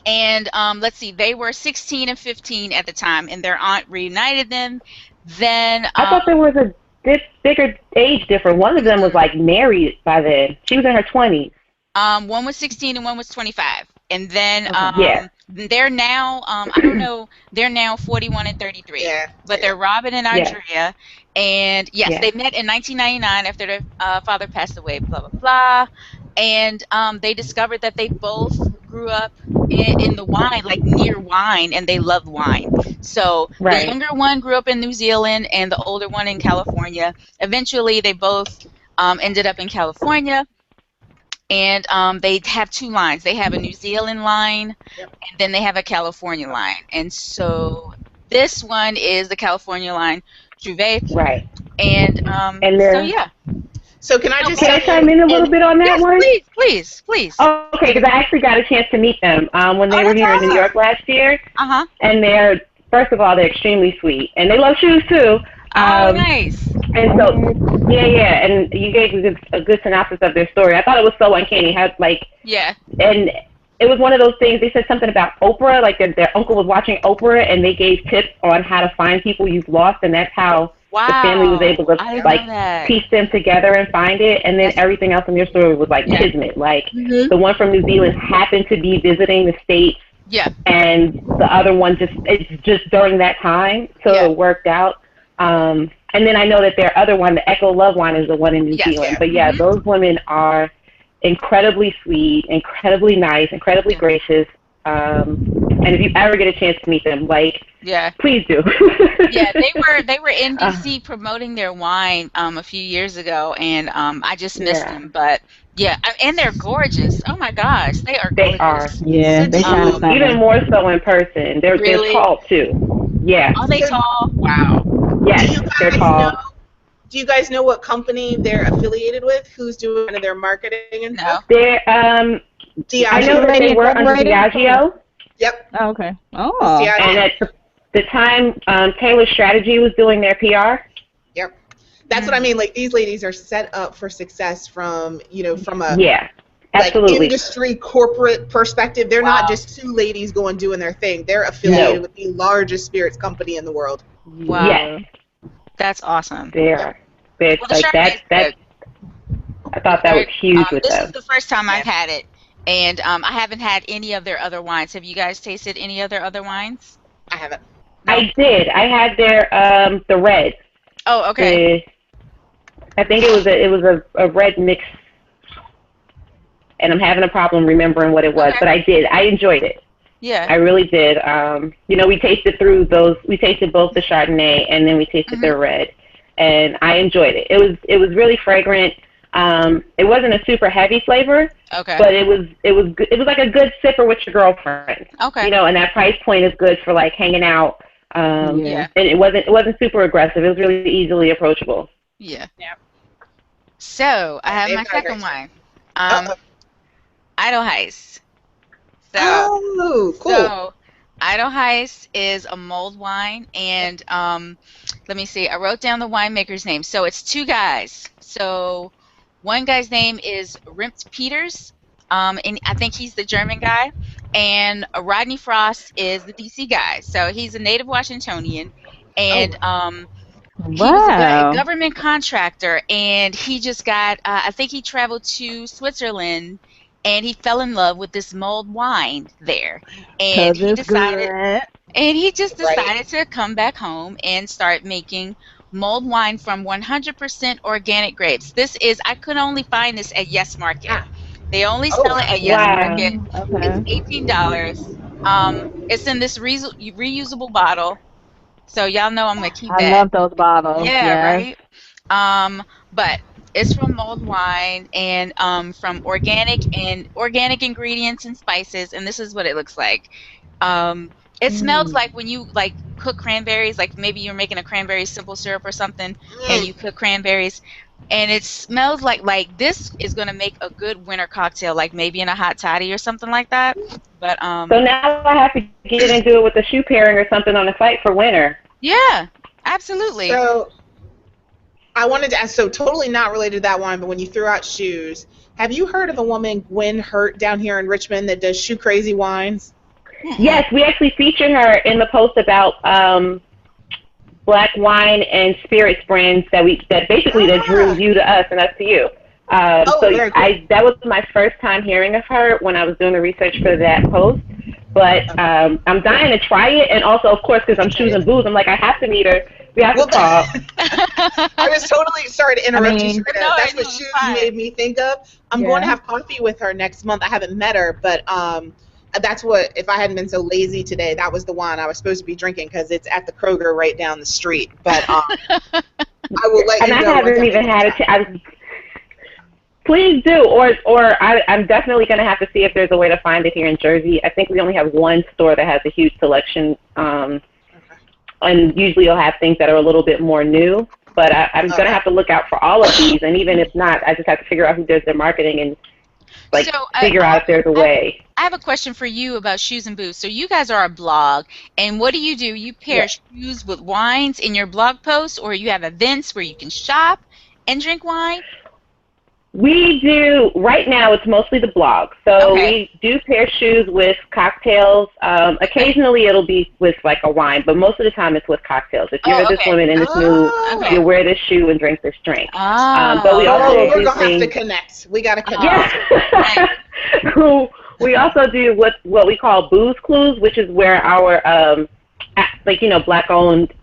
And let's see, they were 16 and 15 at the time, and their aunt reunited them. Then I thought there was a bigger age difference. One of them was like married by then. She was in her 20s. One was 16 and one was 25. And then they're now, I don't know, they're now 41 and 33. Yeah. But they're Robin and Andrea. And they met in 1999 after their father passed away, blah, blah, blah. And they discovered that they both grew up in the wine, like near wine, and they loved wine. So the younger one grew up in New Zealand and the older one in California. Eventually, they both ended up in California. And they have two lines. They have a New Zealand line, and then they have a California line. And so this one is the California line, Juve. Right. And so, yeah. So can I just chime in a little bit on that one? Please. Okay, because I actually got a chance to meet them when they were here in New York last year. Uh-huh. And first of all, they're extremely sweet. And they love shoes, too. Oh, nice. And so, and you gave a good synopsis of their story. I thought it was so uncanny. How, and it was one of those things, they said something about Oprah, like their uncle was watching Oprah, and they gave tips on how to find people you've lost, and that's how the family was able to, piece them together and find it. And then everything else in your story was, kismet. The one from New Zealand happened to be visiting the States. Yeah. And the other one it's just during that time, so it worked out. And then I know that their other one, the Echo Love wine, is the one in New Yes. Zealand. But yeah, those women are incredibly sweet, incredibly nice, incredibly gracious. And if you ever get a chance to meet them, like, please do. Yeah, they were in DC promoting their wine a few years ago, and I just missed them. But yeah, and they're gorgeous. Oh my gosh, they are gorgeous. They are. Yeah, they kind of even more so in person. They're tall too. Yeah. Are they tall? Wow. Yes, they're tall. Do you guys know what company they're affiliated with? Who's doing their marketing and stuff? They're Diageo. I know that they work under Diageo. Yep. Oh, okay. Oh. And at the time, Taylor Strategy was doing their PR. Yep. That's what I mean. Like, these ladies are set up for success from a absolutely. industry corporate perspective. They're not just two ladies doing their thing. They're affiliated with the largest spirits company in the world. Wow. Yes. That's awesome. They're like that. I thought that was huge with them. This is the first time I've had it, and I haven't had any of their other wines. Have you guys tasted any of their other wines? I haven't. No. I did. I had their the red. Oh, okay. I think it was a red mix, and I'm having a problem remembering what it was, but I did. I enjoyed it. Yeah. I really did. We tasted we tasted both the Chardonnay and then we tasted their red, and I enjoyed it. It was really fragrant. It wasn't a super heavy flavor. Okay. But it was good. It was like a good sipper with your girlfriend. Okay. And that price point is good for like hanging out. And it wasn't super aggressive. It was really easily approachable. Yeah. Yeah. So I have my second wine. Idyll Heist. Oh, cool. So Idyll Heist is a mulled wine, and let me see. I wrote down the winemaker's name. So it's two guys. So one guy's name is Rimpt Peters, and I think he's the German guy, and Rodney Frost is the DC guy. So he's a native Washingtonian, and he was a government contractor, and he just got, I think he traveled to Switzerland, and he fell in love with this mulled wine there, and he decided, to come back home and start making mulled wine from 100% organic grapes. This is, I could only find this at Yes Market. They only sell it at Yes Market. It's $18. It's in this reusable bottle, so y'all know I'm gonna keep that. I love those bottles. Yeah, right. But it's from mulled wine and from organic ingredients and spices, and this is what it looks like. It smells like when you cook cranberries, like maybe you're making a cranberry simple syrup or something, and you cook cranberries, and it smells like this is gonna make a good winter cocktail, like maybe in a hot toddy or something like that. But so now I have to get into it with a shoe pairing or something on the site for winter. Yeah, absolutely. So I wanted to ask, so totally not related to that wine, but when you threw out shoes, have you heard of a woman, Gwen Hurt, down here in Richmond that does Shoe Crazy wines? Yes, we actually featured her in the post about black wine and spirits brands that drew you to us and us to you. Very cool. That was my first time hearing of her when I was doing the research for that post. But I'm dying to try it, and also, of course, because I'm Shoes and Booze, I'm like, I have to meet her. We have to talk. I was totally sorry to interrupt you. No, that's what Shoes made me think of. I'm going to have coffee with her next month. I haven't met her, but that's what, if I hadn't been so lazy today, that was the wine I was supposed to be drinking because it's at the Kroger right down the street. But I will let you know. And I haven't even had a chance. Please do, or I'm definitely going to have to see if there's a way to find it here in Jersey. I think we only have one store that has a huge selection, and usually you'll have things that are a little bit more new. But I'm going to have to look out for all of these, and even if not, I just have to figure out who does their marketing and figure out if there's a way. I have a question for you about Shoes and Booze. So you guys are a blog, and what do? You pair shoes with wines in your blog posts, or you have events where you can shop and drink wine? We do, right now it's mostly the blog. So we do pair shoes with cocktails. Occasionally it'll be with like a wine, but most of the time it's with cocktails. If you're this woman in this mood, you wear this shoe and drink this drink. But we also we're do going to have things, to connect. We got to connect. Yeah. We also do what we call booze clues, which is where our, black-owned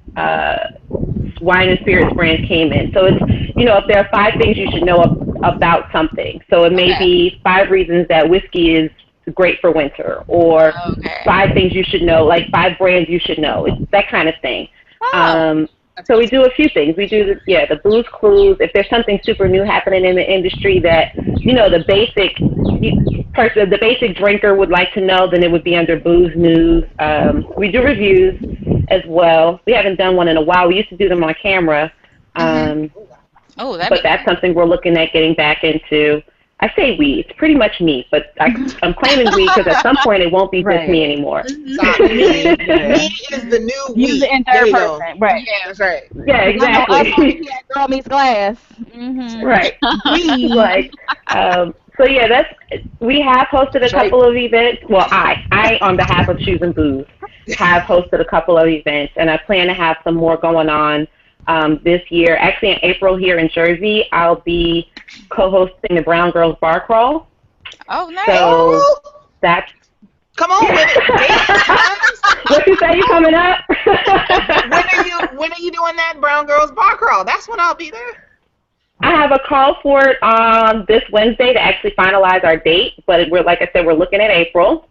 wine and spirits brands came in. So it's, if there are 5 things you should know about something. So it may be 5 reasons that whiskey is great for winter, or 5 things you should know, like 5 brands you should know. It's that kind of thing. So we do a few things. We do the booze clues. If there's something super new happening in the industry that the basic drinker would like to know, then it would be under booze news. We do reviews as well. We haven't done one in a while. We used to do them on camera, but that's something we're looking at getting back into. I say we. It's pretty much me, but I'm claiming we because at some point it won't be just me anymore. Me is the new we. Use the entire person. Right. Yeah, that's right. Yeah, exactly. Girl meets glass. Right. We have hosted a couple of events. Well, I on behalf of Shoes and Booze, have hosted a couple of events, and I plan to have some more going on this year. Actually, in April here in Jersey, I'll be co-hosting the Brown Girls Bar Crawl. Oh, nice. So that's... Come on with it. What you say, you coming up? When are you doing that Brown Girls Bar Crawl? That's when I'll be there. I have a call for it on this Wednesday to actually finalize our date, but like I said, we're looking at April.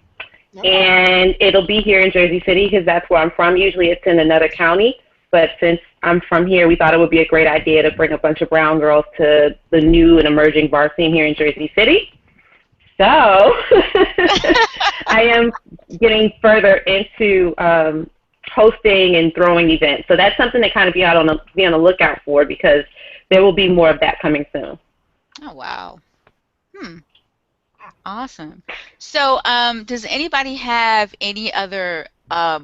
Okay. And it'll be here in Jersey City because that's where I'm from. Usually it's in another county. But since I'm from here, we thought it would be a great idea to bring a bunch of brown girls to the new and emerging bar scene here in Jersey City. So I am getting further into hosting and throwing events. So that's something to kind of be on the lookout for, because there will be more of that coming soon. Oh, wow. Awesome. So does anybody have any other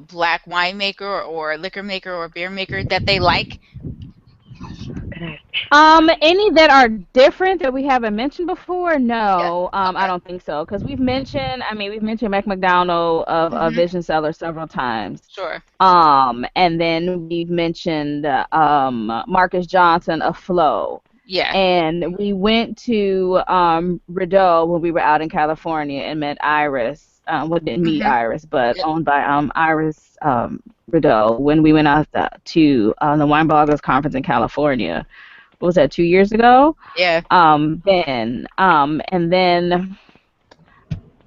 black winemaker or liquor maker or beer maker that they like? Any that are different that we haven't mentioned before? No, I don't think so. Because we've mentioned Mac McDonald of Vision Cellar several times. Sure. And then we've mentioned Marcus Johnson of Flow. Yeah. And we went to Rideau when we were out in California and met Iris. Didn't meet Iris, but owned by Iris Rideau when we went out to the Wine Bloggers Conference in California. What was that, 2 years ago? Yeah. And then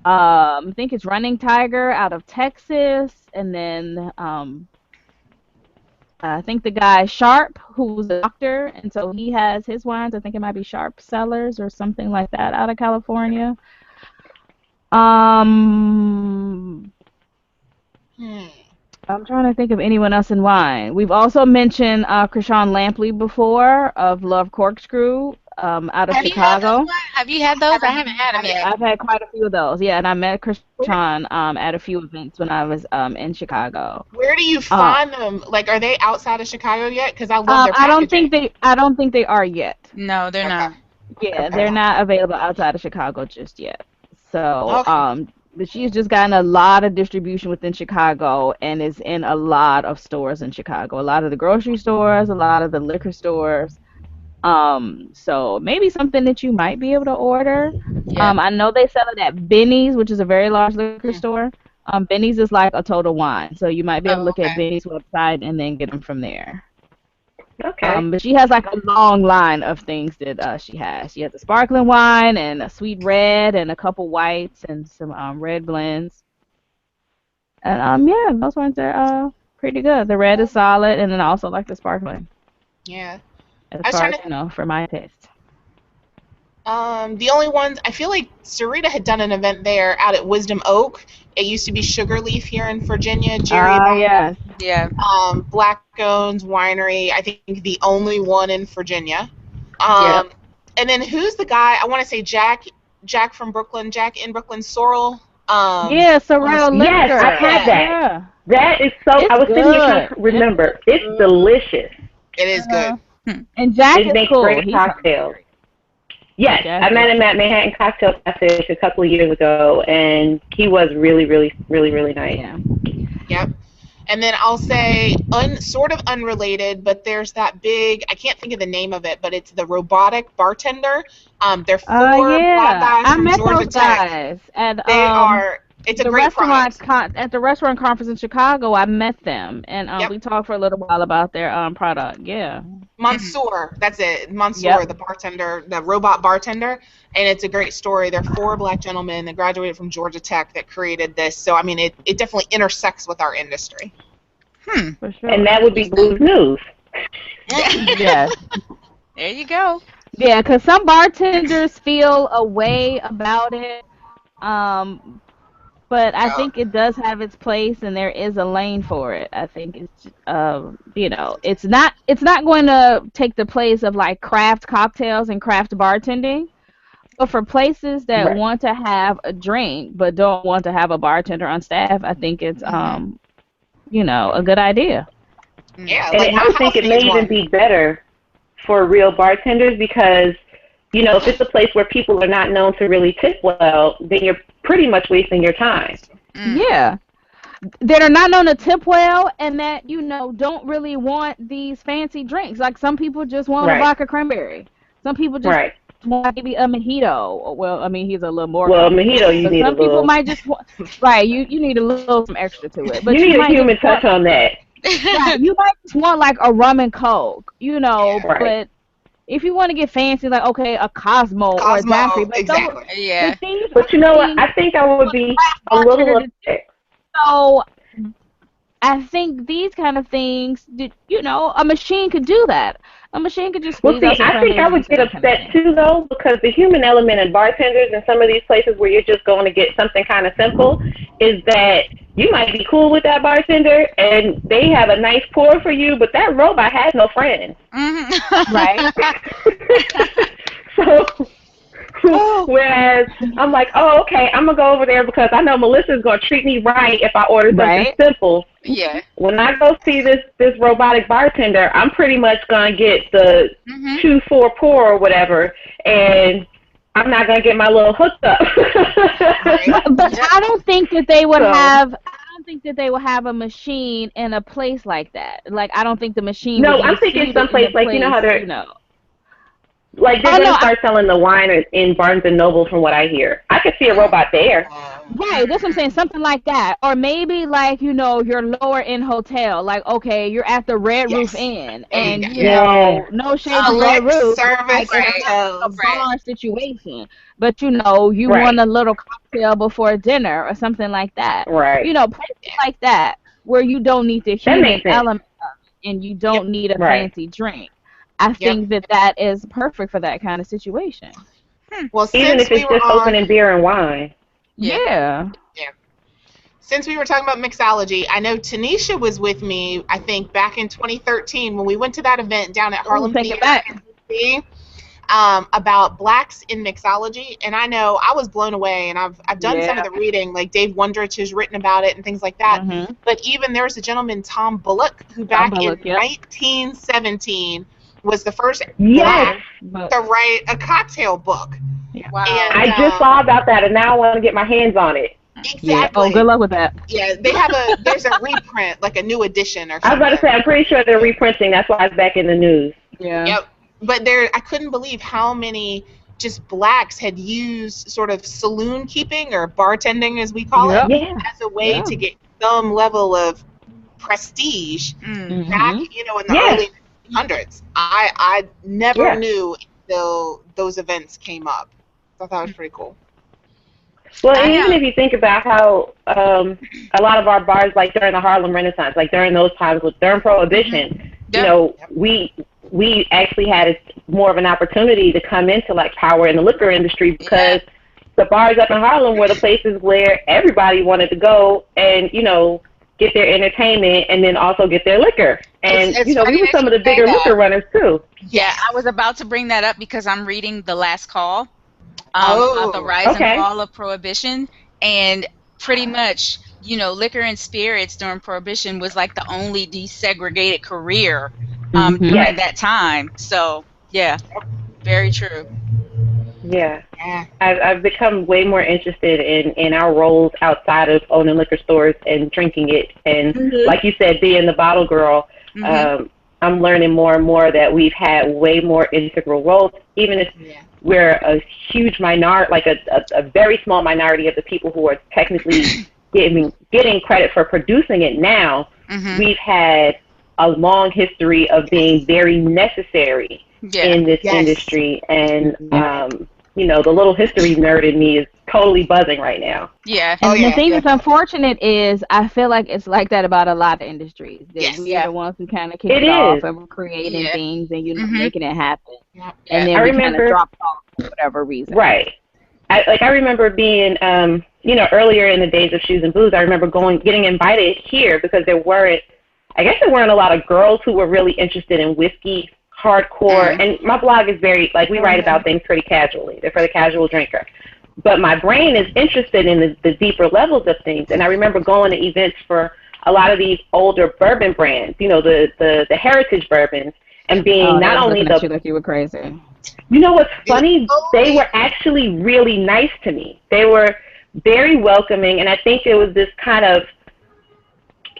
I think it's Running Tiger out of Texas, and then I think the guy Sharp, who's a doctor, and so he has his wines. I think it might be Sharp Cellars or something like that out of California. I'm trying to think of anyone else in wine. We've also mentioned Krishan Lampley before of Love Corkscrew out of Chicago. Have you had those? I haven't had them yet. I've had quite a few of those. Yeah, and I met Krishan at a few events when I was in Chicago. Where do you find them? Like, are they outside of Chicago yet? Because I love their packaging. I don't think they are yet. No, they're not. Yeah, they're not available outside of Chicago just yet. So, but she's just gotten a lot of distribution within Chicago and is in a lot of stores in Chicago. A lot of the grocery stores, a lot of the liquor stores. So maybe something that you might be able to order. Yeah. I know they sell it at Benny's, which is a very large liquor store. Benny's is like a Total Wine, so you might be able to look at Benny's website and then get them from there. Okay. But she has like a long line of things that she has. She has a sparkling wine and a sweet red and a couple whites and some red blends. And yeah, those ones are pretty good. The red is solid, and then I also like the sparkling. Yeah. As far as, for my taste. The only ones, I feel like Sarita had done an event there out at Wisdom Oak. It used to be Sugar Leaf here in Virginia. Jerry. Yes. Yeah. Black Owns Winery, I think the only one in Virginia. Yep. And then who's the guy? I want to say Jack from Brooklyn, Jack in Brooklyn, Sorrel. Yeah, Sorrel Liquor. Yes, I've had that. Yeah. That is so, I was sitting here trying to remember. It's delicious. It is good. And Jack is makes cool. Great cocktails. Yes, I met him at Manhattan Cocktail Passage a couple of years ago, and he was really, really, really, really nice. Yeah. Yep. And then I'll say, sort of unrelated, but there's that big, I can't think of the name of it, but it's the Robotic Bartender. They're 4 black guys from Georgia Tech. Guys. And, they are It's a the great restaurant product. at the restaurant conference in Chicago, I met them, and Yep. we talked for a little while about their product. Yeah. Mansoor, that's it. Mansoor, Yep. the bartender, the robot bartender, and it's a great story. They're 4 black gentlemen that graduated from Georgia Tech that created this. So I mean, it definitely intersects with our industry. For sure. And that would be Blues News. Yes. There you go. Yeah, because some bartenders feel a way about it. But I think it does have its place, and there is a lane for it. I think it's, it's not going to take the place of like craft cocktails and craft bartending. But for places that Right. want to have a drink but don't want to have a bartender on staff, I think it's, a good idea. Yeah, And like my I think house it may needs even one. be better for real bartenders because, if it's a place where people are not known to really tip well, then you're pretty much wasting your time. Yeah. That are not known to tip well and that, don't really want these fancy drinks. Like some people just want a Right. vodka cranberry. Some people just Right. want maybe a mojito. Well, I mean, he's a little more Well, complicated, mojito, you but need a some people little. might just want, right, you need a little some extra to it. But You need a might human just want, touch on that. right, you might just want like a rum and coke, Right. but if you want to get fancy, like, okay, a Cosmo or a Cosmo, Daiquiri, but exactly. Yeah. the things But you know what? I think I would be a little upset. So I think these kind of things, a machine could do that. A machine could just Well, squeeze out see, some I think I cranberry would juice get and that kind of upset thing. too, though, because the human element in bartenders and some of these places where you're just going to get something kind of simple is that you might be cool with that bartender and they have a nice pour for you, but that robot has no friends. Right? So, whereas I'm like, oh, okay, I'm going to go over there because I know Melissa's going to treat me right if I order something Right. simple. Yeah. When I go see this robotic bartender, I'm pretty much going to get the 2-4 pour or whatever, and I'm not going to get my little hooked up. But I don't think that they would So- have. I don't think that they will have a machine in a place like that. Like, I don't think the machine. No, would be I'm thinking suited someplace in a like, you know how place, they're- Like, they're Oh, going no, to start selling the wine in Barnes & Noble from what I hear. I could see a robot there. Right, that's what I'm saying, something like that. Or maybe like, your lower end hotel, like, okay, you're at the Red Yes. Roof Inn, There you and go. Yeah. no shade to Red Select Roof, service like, it's hotels. a bar situation, but you Right. want a little cocktail before dinner or something like that. Right. Places like that where you don't need the That human makes sense. element of it, and you don't need a Right. fancy drink. I think that is perfect for that kind of situation. Well, Even since if it's we were just opening beer and wine. Yeah. Since we were talking about mixology, I know Tanisha was with me, I think, back in 2013 when we went to that event down at Harlem take it Theater back. in DC, about blacks in mixology. And I know I was blown away, and I've done some of the reading, like Dave Wondrich has written about it and things like that. Mhm. But even there was a gentleman, Tom Bullock, who back Bullock, in yep. 1917 was the first Yes. black to write a cocktail book. Wow. And, I just saw about that, and now I want to get my hands on it. Exactly. Yeah. Oh, good luck with that. Yeah, they have there's a reprint, like a new edition or I was something. about to say, I'm pretty sure they're reprinting. That's why it's back in the news. Yeah. Yep. But I couldn't believe how many just blacks had used sort of saloon keeping or bartending, as we call Yep. it, Yeah. as a way Yeah. to get some level of prestige Mm. back, Mhm. in the Yeah. early 1900s. I never Yeah. knew until those events came up. I thought that was pretty cool. Well, I and even know. if you think about how a lot of our bars, like during the Harlem Renaissance, like during those times during Prohibition, Yeah. we actually had more of an opportunity to come into like power in the liquor industry because the bars up in Harlem were the places where everybody wanted to go and get their entertainment and then also get their liquor. And It's we funny were that some of you the say bigger that. liquor runners too. Yeah, I was about to bring that up because I'm reading The Last Call about the rise Okay. and fall of Prohibition, and pretty much, liquor and spirits during Prohibition was like the only desegregated career Mhm. during Yes. that time. So, yeah, very true. Yeah. Yeah. I've become way more interested in our roles outside of owning liquor stores and drinking it. And like you said, being the bottle girl, Mhm. I'm learning more and more that we've had way more integral roles, even if we're a huge minority, like a very small minority of the people who are technically getting credit for producing it now. We've had a long history of being very necessary in this industry, and you know, the little history nerd in me is totally buzzing right now. Yeah. And the thing that's unfortunate is I feel like it's like that about a lot of industries. That we are the ones who kind of kick it off and we're creating things and, you know, making it happen. And then we kind of drop off for whatever reason. Right. I remember being, you know, earlier in the days of Shoes and Booze, I remember getting invited here because there weren't a lot of girls who were really interested in whiskey, hardcore. And my blog is very, like, we write about things pretty casually. They're for the casual drinker. But my brain is interested in the deeper levels of things. And I remember going to events for a lot of these older bourbon brands, you know, the heritage bourbons, and being not only the... You like you were crazy. You know what's funny? They were actually really nice to me. They were very welcoming, and I think there was this kind of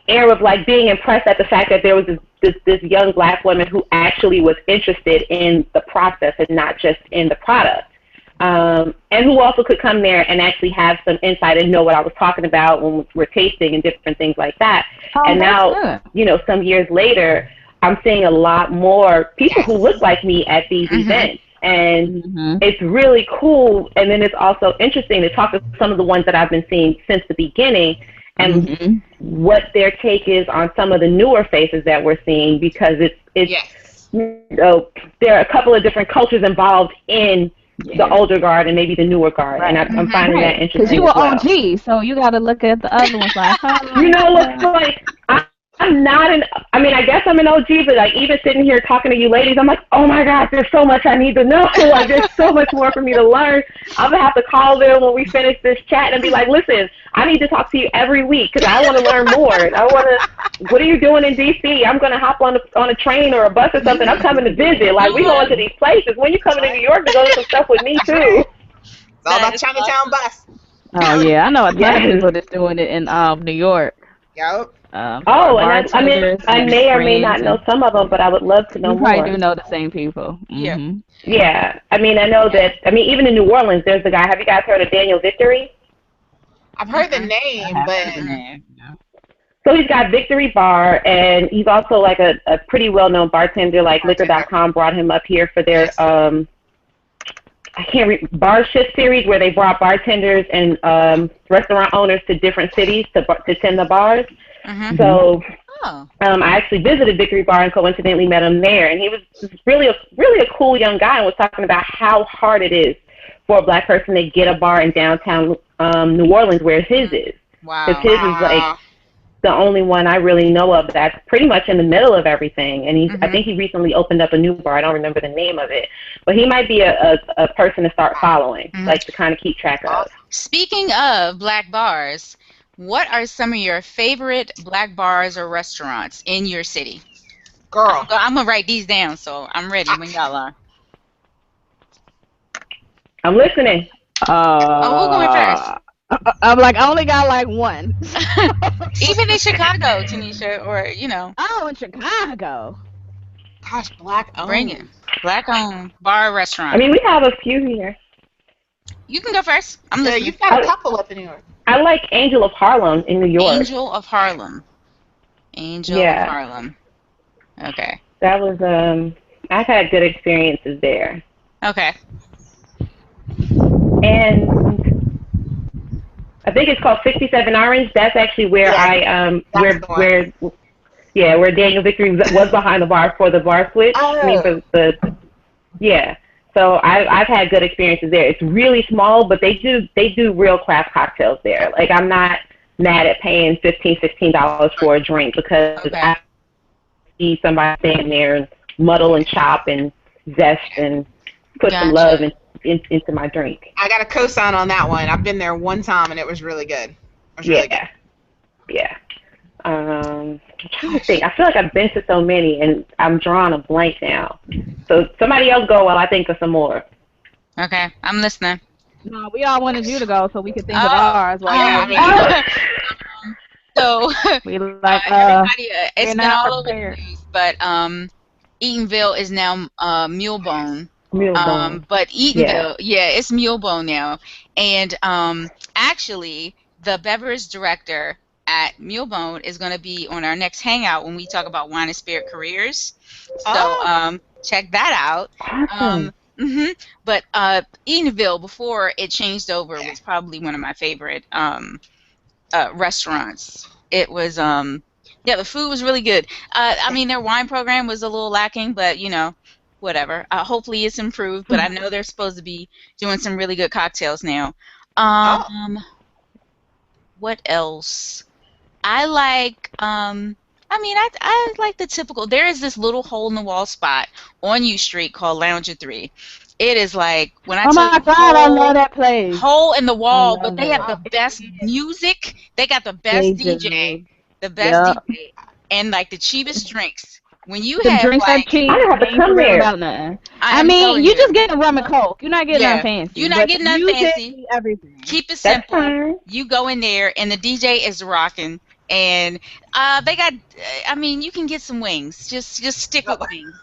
air of, like, being impressed at the fact that there was this young black woman who actually was interested in the process and not just in the product. And who also could come there and actually have some insight and know what I was talking about when we're tasting and different things like that. And now, you know, some years later, I'm seeing a lot more people who look like me at these events. And it's really cool. And then it's also interesting to talk to some of the ones that I've been seeing since the beginning and what their take is on some of the newer faces that we're seeing, because it's you know, there are a couple of different cultures involved in the older guard and maybe the newer guard, and I'm finding that interesting. Because you were OG, so you got to look at the other ones like, you know what's like? I'm not I mean, I guess I'm an OG, but, like, even sitting here talking to you ladies, I'm like, oh my gosh, there's so much I need to know. Like, there's so much more for me to learn. I'm going to have to call them when we finish this chat and be like, listen, I need to talk to you every week because I want to learn more. What are you doing in D.C.? I'm going to hop on a train or a bus or something. I'm coming to visit. Like, we going to these places. When you coming to New York to go to some stuff with me, too. It's all about Chinatown bus. Oh, yeah, I know a lot of people that's doing it in New York. Yep. And I mean, I may or may not know some of them, but I would love to know more. You probably do know the same people. Yeah. I mean, I know that, I mean, even in New Orleans, there's the guy, have you guys heard of Daniel Victory? I've heard the name, but... So he's got Victory Bar, and he's also, like, a pretty well-known bartender. Like, Liquor.com brought him up here for their, bar shift series, where they brought bartenders and restaurant owners to different cities to tend the bars. So I actually visited Victory Bar and coincidentally met him there, and he was really a cool young guy and was talking about how hard it is for a black person to get a bar in downtown New Orleans where his is. Wow. Because his is, like, the only one I really know of that's pretty much in the middle of everything. And I think he recently opened up a new bar. I don't remember the name of it. But he might be a person to start following, like, to kind of keep track of. Speaking of black bars, what are some of your favorite black bars or restaurants in your city? Girl. I'm going to write these down, so I'm ready when y'all are. I'm listening. Who's going first? I'm like, I only got, like, one. Even in Chicago, Tanisha, or, you know. Oh, in Chicago. Gosh, black-owned. Bring it. Black-owned bar or restaurant. I mean, we have a few here. You can go first. I'm listening. You've got a couple up in New York. I like Angel of Harlem in New York. Angel of Harlem. Angel of Harlem. Okay. That was, I've had good experiences there. Okay. And I think it's called 67 Orange. That's actually where where Daniel Victory was behind the bar for the bar switch. Oh. I mean, So I've had good experiences there. It's really small, but they do real craft cocktails there. Like, I'm not mad at paying $15 for a drink because I see somebody standing there and muddle and chop and zest and put some love into my drink. I got a cosign on that one. I've been there one time and it was really good. It was really good. Yeah. I'm trying to think. I feel like I've been to so many, and I'm drawing a blank now. So somebody else go while I think of some more. Okay, I'm listening. No, we all wanted you to go so we could think of ours. So we like everybody, it's been all over the news, but Eatonville is now Mulebone. Millbone. But Yeah. Eatonville, yeah, it's Mulebone now. And actually, the beverage director at Mulebone is going to be on our next hangout when we talk about wine and spirit careers. So Oh. check that out. Awesome. But Eatonville, before it changed over, was probably one of my favorite restaurants. It was yeah, the food was really good. I mean, their wine program was a little lacking, but whatever. Hopefully it's improved, but I know they're supposed to be doing some really good cocktails now. What else? I like I like the typical. There is this little hole in the wall spot on U Street called Lounger 3. It is like when I Oh tell my you God, I love that place. hole in the I wall, but love they have it. the best music. They got the They best DJ, do. the best Yep. DJ, and like the cheapest drinks. When you The have drinks are like, cheap. I don't have They to ain't for come real there. about nothing. I I am mean, telling you you, just getting rum and coke. You're not getting nothing yeah, fancy. you're not But getting the nothing music fancy. be everything. Keep it That's simple. fine. You go in there, and the DJ is rocking. And they got, I mean, you can get some wings. Just stick with wings.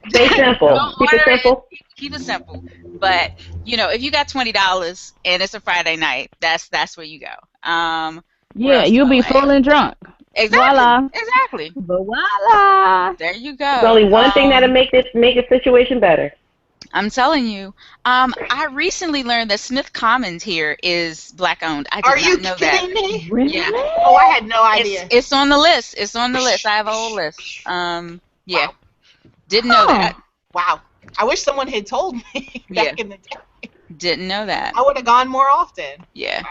Stay simple. Don't Keep it order it. simple. Keep it simple. But if you got $20 and it's a Friday night, that's where you go. Where Yeah, else do you'll I be like? full and drunk. Exactly. Voila. Exactly. But voila. There you There's go. only one thing that'll make the situation better. I'm telling you. I recently learned that Smith Commons here is black owned. I Are did you not know that. kidding me? Really? Yeah. Oh, I had no idea. It's on the list. It's on the list. I have a whole list. Yeah. Wow. Didn't know that. Wow. I wish someone had told me back in the day. Didn't know that. I would have gone more often. Yeah.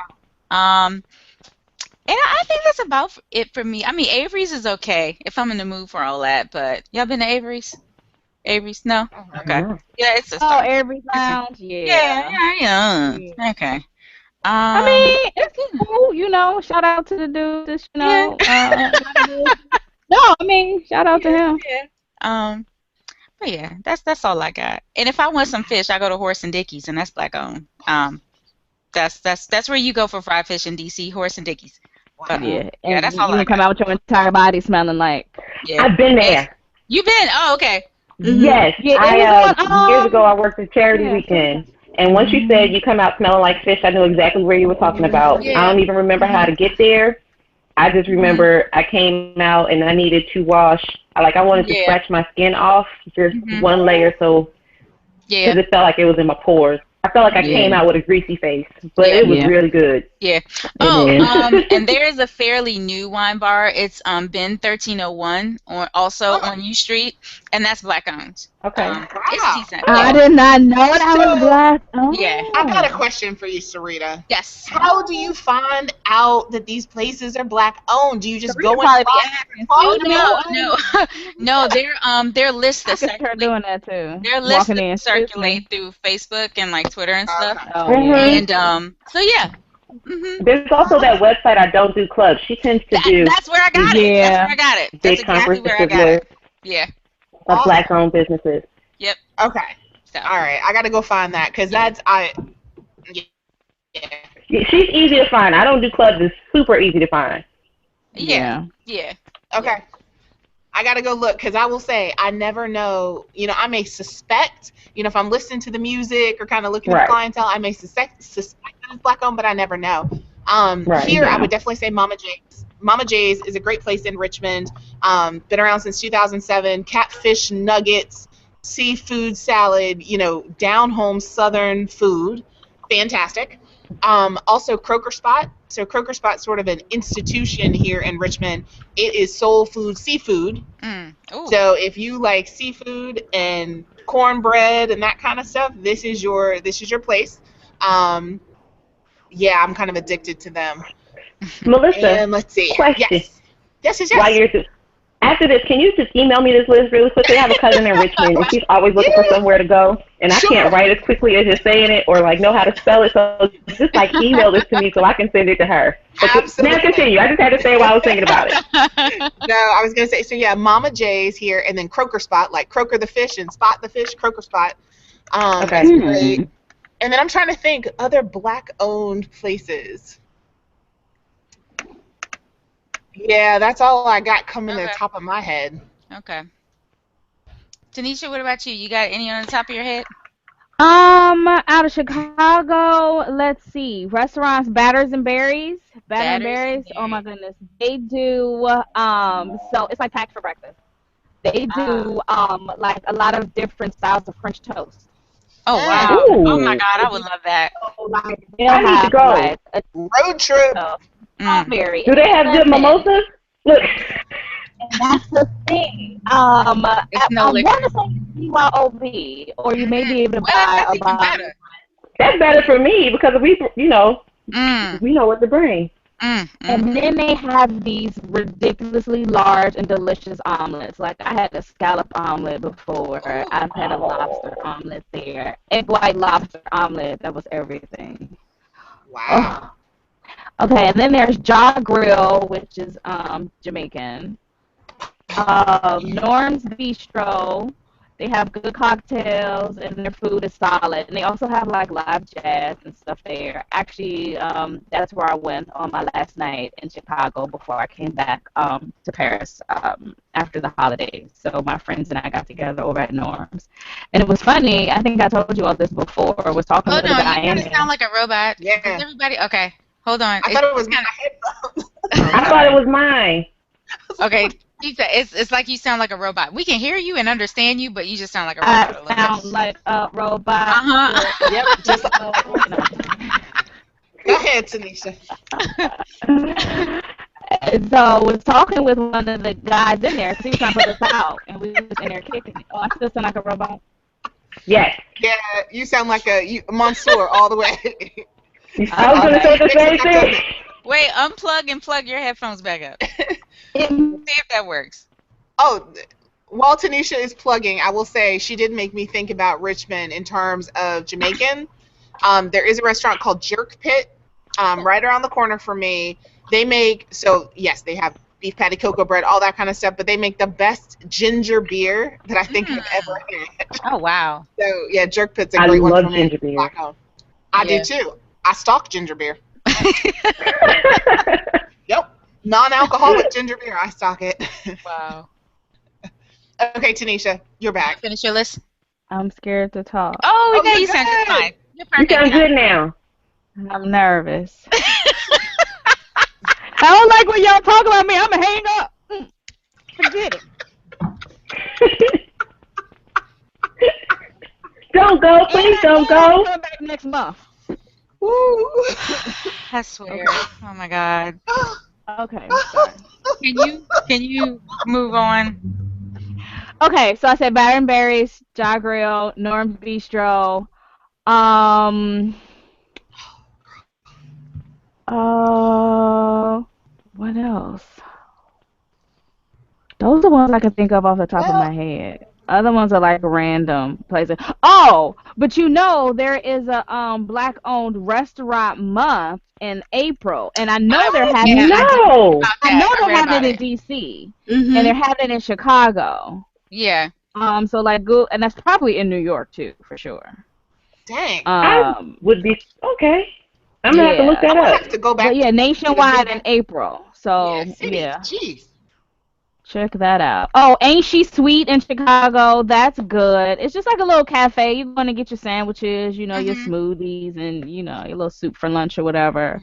And I think that's about it for me. I mean, Avery's is okay if I'm in the mood for all that, but y'all been to Avery's? Avery's? No? Okay. Yeah, it's a Oh, start. every lounge. Yeah. Yeah. Okay. I mean, it's cool. Shout out to the dude. No, I mean, shout out to him. Yeah. But yeah, that's all I got. And if I want some fish, I go to Horse and Dickie's, and that's black owned. That's where you go for fried fish in DC, Horse and Dickie's. Wow. Yeah, Yeah, that's and all you I can come got. out with your entire body smelling like. Yeah. I've been there. You been? Oh, okay. Yes. Yeah, it was on, years ago I worked a charity yeah, weekend. And once you said you come out smelling like fish, I knew exactly where you were talking about. Yeah. I don't even remember how to get there. I just remember I came out and I needed to wash. I wanted to scratch my skin off, just one layer, so Yeah. because it felt like it was in my pores. I felt like I came out with a greasy face, but it was really good. Yeah. And there is a fairly new wine bar. It's Ben 1301 on U Street, and that's black owned. Okay. It's decent. I did not know that was black. Oh. Yeah. I got a question for you, Sarita. Yes. How do you find out that these places are black owned? Do you just go and probably be find Oh no. Their lists that I could start doing that too. their lists Walking in. that circulate through Facebook and like Twitter and stuff. Okay. Oh, yeah. And so yeah. Mm-hmm. There's also that website I Don't Do Clubs. She tends to do That's where I got it. Yeah. That's where I got it. That's big exactly where I comprehensive got it. list Yeah. of black-owned businesses. Yep. Okay. So. All right. I got to go find that because that's Yeah. She's easy to find. I Don't Do Clubs is super easy to find. Yeah. Okay. I got to go look because I will say I never know. I may suspect, if I'm listening to the music or kind of looking at the clientele, I may suspect that it's black owned, but I never know. Here, I would definitely say Mama J's. Mama J's is a great place in Richmond. Been around since 2007. Catfish nuggets, seafood salad, down home Southern food. Fantastic. Also Croaker Spot. So Croaker Spot's sort of an institution here in Richmond. It is soul food seafood. So if you like seafood and cornbread and that kind of stuff, this is your place. Yeah, I'm kind of addicted to them. Melissa, and let's see. question. Yes. After this, can you just email me this list really quickly? I have a cousin in Richmond, and she's always looking for somewhere to go, and I can't write as quickly as you're saying it or know how to spell it. So just email this to me so I can send it to her. Absolutely. Now continue. I just had to say while I was thinking about it. No, I was gonna say Mama J's here, and then Croaker Spot, like Croaker the fish and Spot the fish, Croaker Spot. Okay. That's great. And then I'm trying to think other black-owned places. Yeah, that's all I got coming to the top of my head. Okay. Tanisha, what about you? You got any on the top of your head? Out of Chicago, let's see. Restaurants, Batters and Berries. Batter and Batters and Berries. Oh my berries. goodness. They do so it's like packed for breakfast. They Ah. do like a lot of different styles of French toast. Oh Mm, wow. Oh my Ooh, God, I would love that. So like they'll I need to have go. like a road trip. Mm. strawberry. Do they have good Listen, mimosas? Look, and that's the thing. It's no I liquor. want to say BYOB, or you may be able to What? buy That's a even bottle. better. that's better for me because Mm. we know what to bring. And then they have these ridiculously large and delicious omelets. Like I had a scallop omelet before. Ooh. I've had a lobster Oh, omelet there. Egg white lobster omelet. That was everything. Wow. Oh, okay. And then there's Jaw Grill, which is Jamaican. Norm's Bistro. They have good cocktails and their food is solid. And they also have like live jazz and stuff there. Actually, that's where I went on my last night in Chicago before I came back to Paris after the holidays. So my friends and I got together over at Norm's. And it was funny. I think I told you all this before. I was talking Hold with a on, you guy kind in of sound there. like a robot. Does Yeah. everybody? Okay, hold on. I thought it was It's my kind headphones. I thought it was mine. of okay. It's like you sound like a robot. We can hear you and understand you, but you just sound like a I robot a little bit. sound like a robot. Uh-huh. Yep. Just So, you know. go ahead, Tanisha. So I was talking with one of the guys in there because he was trying to put us out, and we was in there kicking it. Oh, I still sound like a robot. Yes. Yeah, you sound like a Mansoor all the way. I was gonna Okay. say the same thing. Wait, unplug and plug your headphones back up. See if that works. Oh, while Tanisha is plugging, I will say she did make me think about Richmond in terms of Jamaican. There is a restaurant called Jerk Pit, right around the corner from me. They make, so yes, they have beef patty, cocoa bread, all that kind of stuff, but they make the best ginger beer that I think I've ever had. Oh wow. So yeah, Jerk Pit's a I great one love for me. ginger beer. Black owned. I Yeah. do too. I stock ginger beer. Yep. Non-alcoholic ginger beer. I stock it. Wow. Okay, Tanisha, you're back. Finish your list. I'm scared to talk. Oh, Oh, okay, you're you sound just good. fine. You're You perfect. sound good now. I'm nervous. I don't like when y'all talk about me. I'ma hang up. Forget it. Don't go, please don't I'll go. come back next month. Woo. I swear. Oh my God. Okay, sorry. Can you move on? Okay, so I said Batter and Berries, Jaw Grill, Norm's Bistro. Um. What else? Those are the ones I can think of off the top of my head. Other ones are like random places. Oh, but you know there is a black-owned restaurant month in April, and I know they're having Yeah, No. I know they're read having about it in it. DC, Mm-hmm. and they're having it in Chicago. Yeah. So like go, and that's probably in New York too, for sure. Dang. I would be okay. I'm gonna have to look Yeah. that I up. have to go back. But yeah, to the nationwide big in April. So city. yeah, Jeez. check that out. Oh, Ain't She Sweet in Chicago? That's good. It's just like a little cafe. You're gonna get your sandwiches, you know, your Mhm. smoothies, and you know, your little soup for lunch or whatever.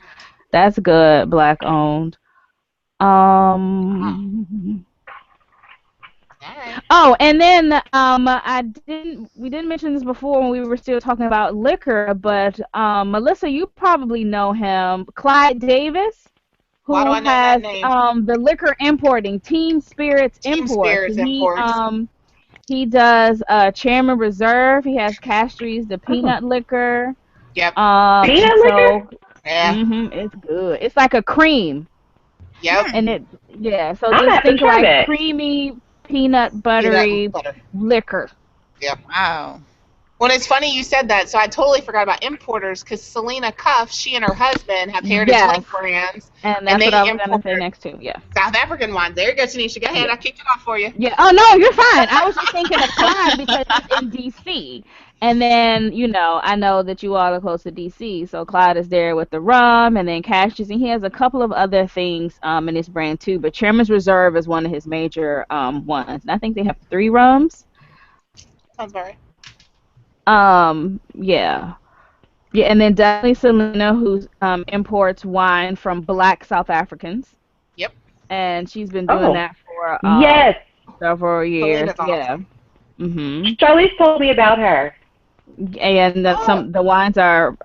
That's good. Black owned. Dang. Oh, and then we didn't mention this before when we were still talking about liquor, but Melissa, you probably know him, Clyde Davis, Why do who I know that has name? the liquor importing, Team Spirits Team Imports. Spirits He Imports. he does Chairman Reserve. He has Castries, the peanut liquor. Yep. Peanut And liquor? Yeah. it's good. It's like a cream, Yep. and so I'm just gonna have to think try like that. creamy peanut buttery Peanut butter. liquor. Wow. Well, it's funny you said that. So I totally forgot about importers because Selena Cuff, she and her husband have Heritage Yes. Link brands, And and that's what they I was gonna import say next to. Yeah. South African wines. There you go, Tanisha. Go ahead. Yeah. I kicked it off for you. Yeah. Oh no, you're fine. I was just thinking of Clyde because it's in DC. And then, you know, I know that you all are close to DC, so Clyde is there with the rum and then Cashes, and he has a couple of other things in his brand too. But Chairman's Reserve is one of his major ones. And I think they have 3 rums. Sounds about right. Yeah. Yeah, and then definitely Selena, who imports wine from Black South Africans, Yep. and she's been doing Oh, that for yes. several years. Selena's Yeah. awesome. Charlize told me about her. And Oh. the wines are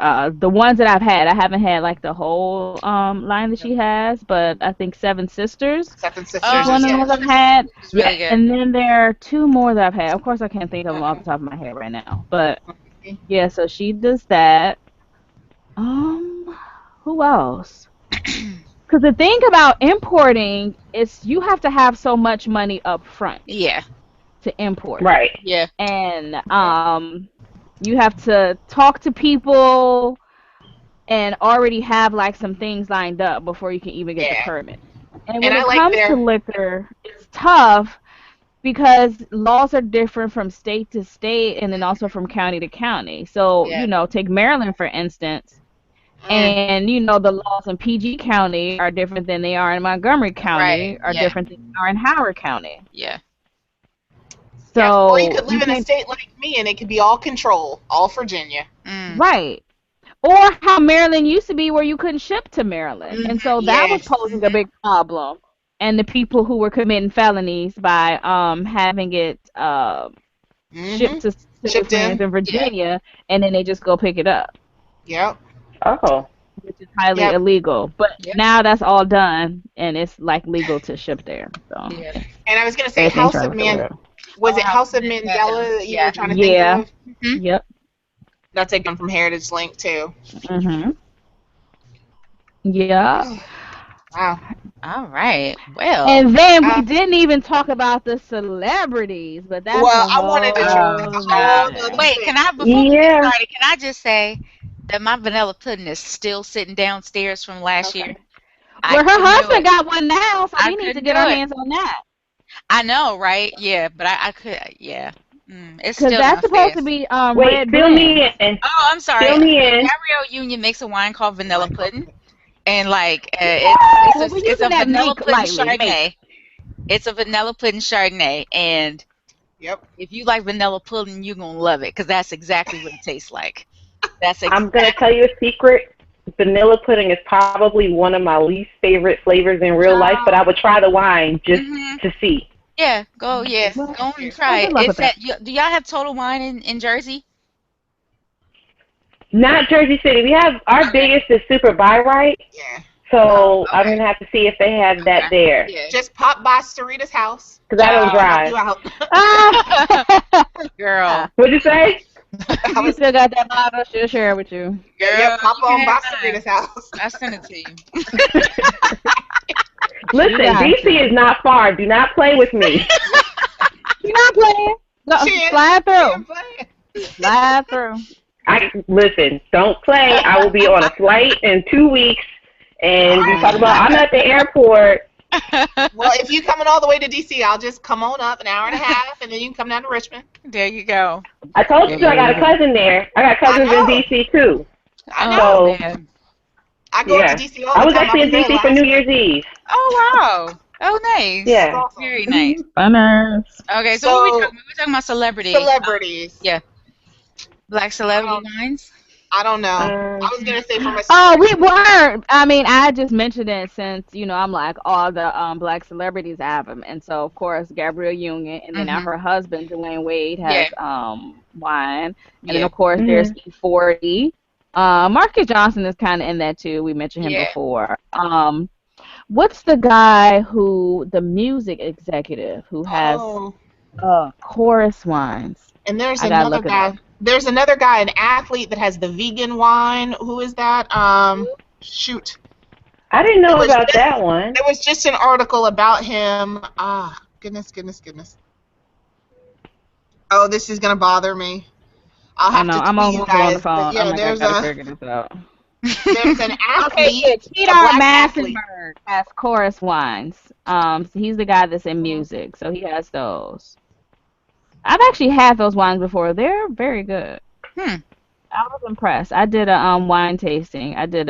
the ones that I've had. I haven't had like the whole line that she has, but I think Seven Sisters Seven is Sisters Oh, one is of the yeah. ones good. I've had. It's really Yes. good. And then there are two more that I've had. Of course, I can't think of them off the top of my head right now. But yeah, so she does that. Who else? Because the thing about importing is you have to have so much money up front Yeah. to import. Right. Yeah. And you have to talk to people and already have like some things lined up before you can even get the Yeah. permit. And And when I it like comes to their. liquor, it's tough because laws are different from state to state and then also from county to county. So, Yeah. take Maryland for instance. Mm, And the laws in PG County are different than they are in Montgomery Right. County, are Yeah. different than they are in Howard County. Yeah. yep. Or you So could you live in a can state like me and it could be all control, all Virginia. Mm. right. Or how Maryland used to be where you couldn't ship to Maryland. And so that was Yes. posing a big problem. And the people who were committing felonies by having it shipped to city Shipped friends in. in Virginia and then they just go pick it up, Yep. Oh. which is highly Yep. illegal. But Yep. now that's all done and it's like legal to ship there. So Yeah. And I was gonna say everything's House of right there. Was it Oh, House of Mandela. Mandela that you Yeah. were trying to Yeah. think of? Mhm. Yep. That's taken from Heritage Link too. Mhm. Yeah. Wow. All right. Well. And then we Uh, didn't even talk about the celebrities, but that's well, a I wanted to. That's whole a whole nother. other Wait. thing. Can I before we get Yeah. started? Can I just say that my vanilla pudding is still sitting downstairs from last year? I Well, her couldn't do husband it. got one now, so I we need to couldn't get do our it. hands on that. I know, right? Yeah, but I could. Yeah. It's Because still that's supposed to downstairs. be Wait, red fill me blend. in. Oh, I'm sorry. Fill me in. Gabrielle Union makes a wine called Vanilla Pudding, and like Well, we're it's a using that vanilla make pudding lightly. Make. Chardonnay. It's a vanilla pudding Chardonnay, and Yep. if you like vanilla pudding, you're gonna love it because that's exactly what it tastes like. That's I'm exactly. gonna tell you a secret. Vanilla pudding is probably one of my least favorite flavors in real life, but I would try the wine just Mhm. to see. Yeah, go. Yes, Well, go and try good it. luck It's with that. do y'all have Total Wine in Jersey? Not Jersey City. We have our Okay. biggest is Super Buy Right, Yeah. so I'm Okay. gonna have to see if they have that Okay. there Yeah. Just pop by Sarita's house. because I don't Help drive. you out. Ah! Girl. What'd you say? I You was, still got that bottle? She'll share it with you. yeah, pop you on can by have mine. Sarita's house. I sent it to you. Listen, got DC is not far. Do not play with me. You're not playing. No, She is. slide Damn through. playing. Slide through. Listen. Don't play. I will be on a flight in 2 weeks, and you talk about I'm at the airport. Well, if you coming all the way to DC, I'll just come on up an hour and a half, and then you can come down to Richmond. There you go. I told you I got a cousin there. I got cousins I know. in DC too. I know. So Man. I go yeah, up to DC all the I was time. actually in there DC for last New week. Year's Eve. Oh wow. Oh nice. Yeah. Awesome. Very nice. Funners. Okay, so, So- what we talking about celebrity. Celebrities. Yeah. Black celebrity wines? I don't know. Um, I was gonna say from a. Oh, we were. I mean, I just mentioned it since I'm like all the black celebrities have them, and so of course Gabrielle Union, and then now Mhm. her husband Dwayne Wade has wine, and then Yeah. of course there's Mhm. E40. Marcus Johnson is kind of in that too. We mentioned him Yeah. before. What's the guy the music executive who has Chorus Wines? And there's I gotta another look it guy. up. There's another guy, an athlete that has the vegan wine. Who is that? Shoot. I didn't know It was about just- that one. There was just an article about him. Goodness. Oh, this is gonna bother me. I'll I have know. to I'm tweet on you Google on the guys. phone. But yeah, I'm like, I there's gotta figure this out. there's an athlete. Okay, a Peter black athlete. Massenberg has Chorus Wines. So he's the guy that's in music, so he has those. I've actually had those wines before. They're very good. I was impressed. I did a wine tasting. I did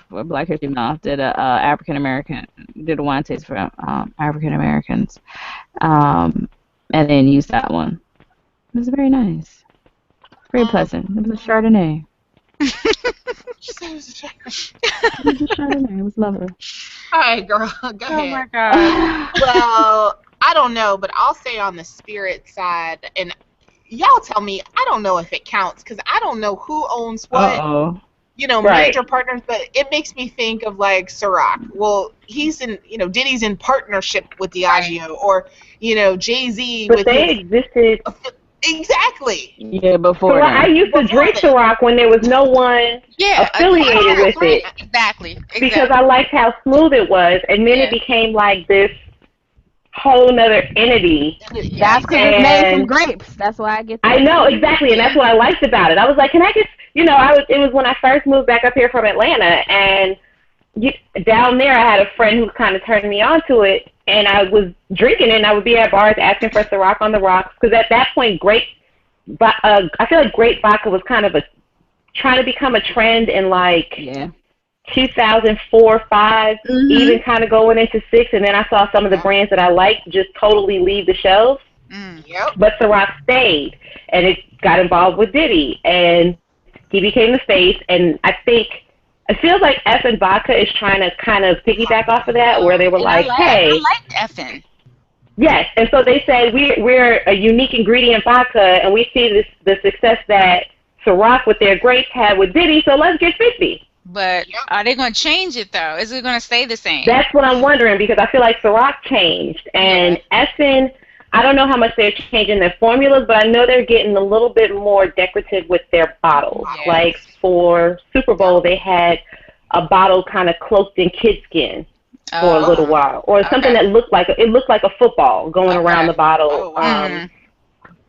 for Black History Month. Did a did a wine taste for African Americans, and then used that one. It was very nice. Very pleasant. It was a Chardonnay. She said it was a check. It was a Chardonnay. It was lovely. All right, girl, go Oh ahead. my God. Well, I don't know, but I'll say on the spirit side, and y'all tell me, I don't know if it counts because I don't know who owns what, Uh-oh. Right. major partners, but it makes me think of like Ciroc. Well, he's in, Diddy's in partnership with Diageo, or, Jay-Z But with they his. existed. Exactly. Yeah, before Ciroc, I that. used to Before drink that. Ciroc when there was no one Yeah, affiliated with it Exactly. because I liked how smooth it was, and then Yeah. it became like this whole nother entity. That's because it's made from And grapes. That's why I get that. I know exactly, and that's what I liked about it. I was like, can I just, it was when I first moved back up here from Atlanta, and down there I had a friend who kind of turned me on to it, and I was drinking it, and I would be at bars asking for Ciroc on the rocks, because at that point, I feel like grape vodka was kind of trying to become a trend in like Yeah. 2004, 5, even kind of going into 6, and then I saw some of the brands that I liked just totally leave the shelves. Yep. But Ciroc stayed, and it got involved with Diddy, and he became the face. And I think it feels like Effin' Vodka is trying to kind of piggyback off of that, where they were like, "Hey, I liked Effin'. yes." And so they said we're a unique ingredient vodka, and we see the success that Ciroc with their grapes had with Diddy, so let's get 50. But are they going to change it though? Is it going to stay the same? That's what I'm wondering, because I feel like Ciroc changed, and Effin', I don't know how much they're changing their formulas, but I know they're getting a little bit more decorative with their bottles. Yes. Like for Super Bowl, they had a bottle kind of cloaked in kid skin for a little while, or something that looked like a football going around the bottle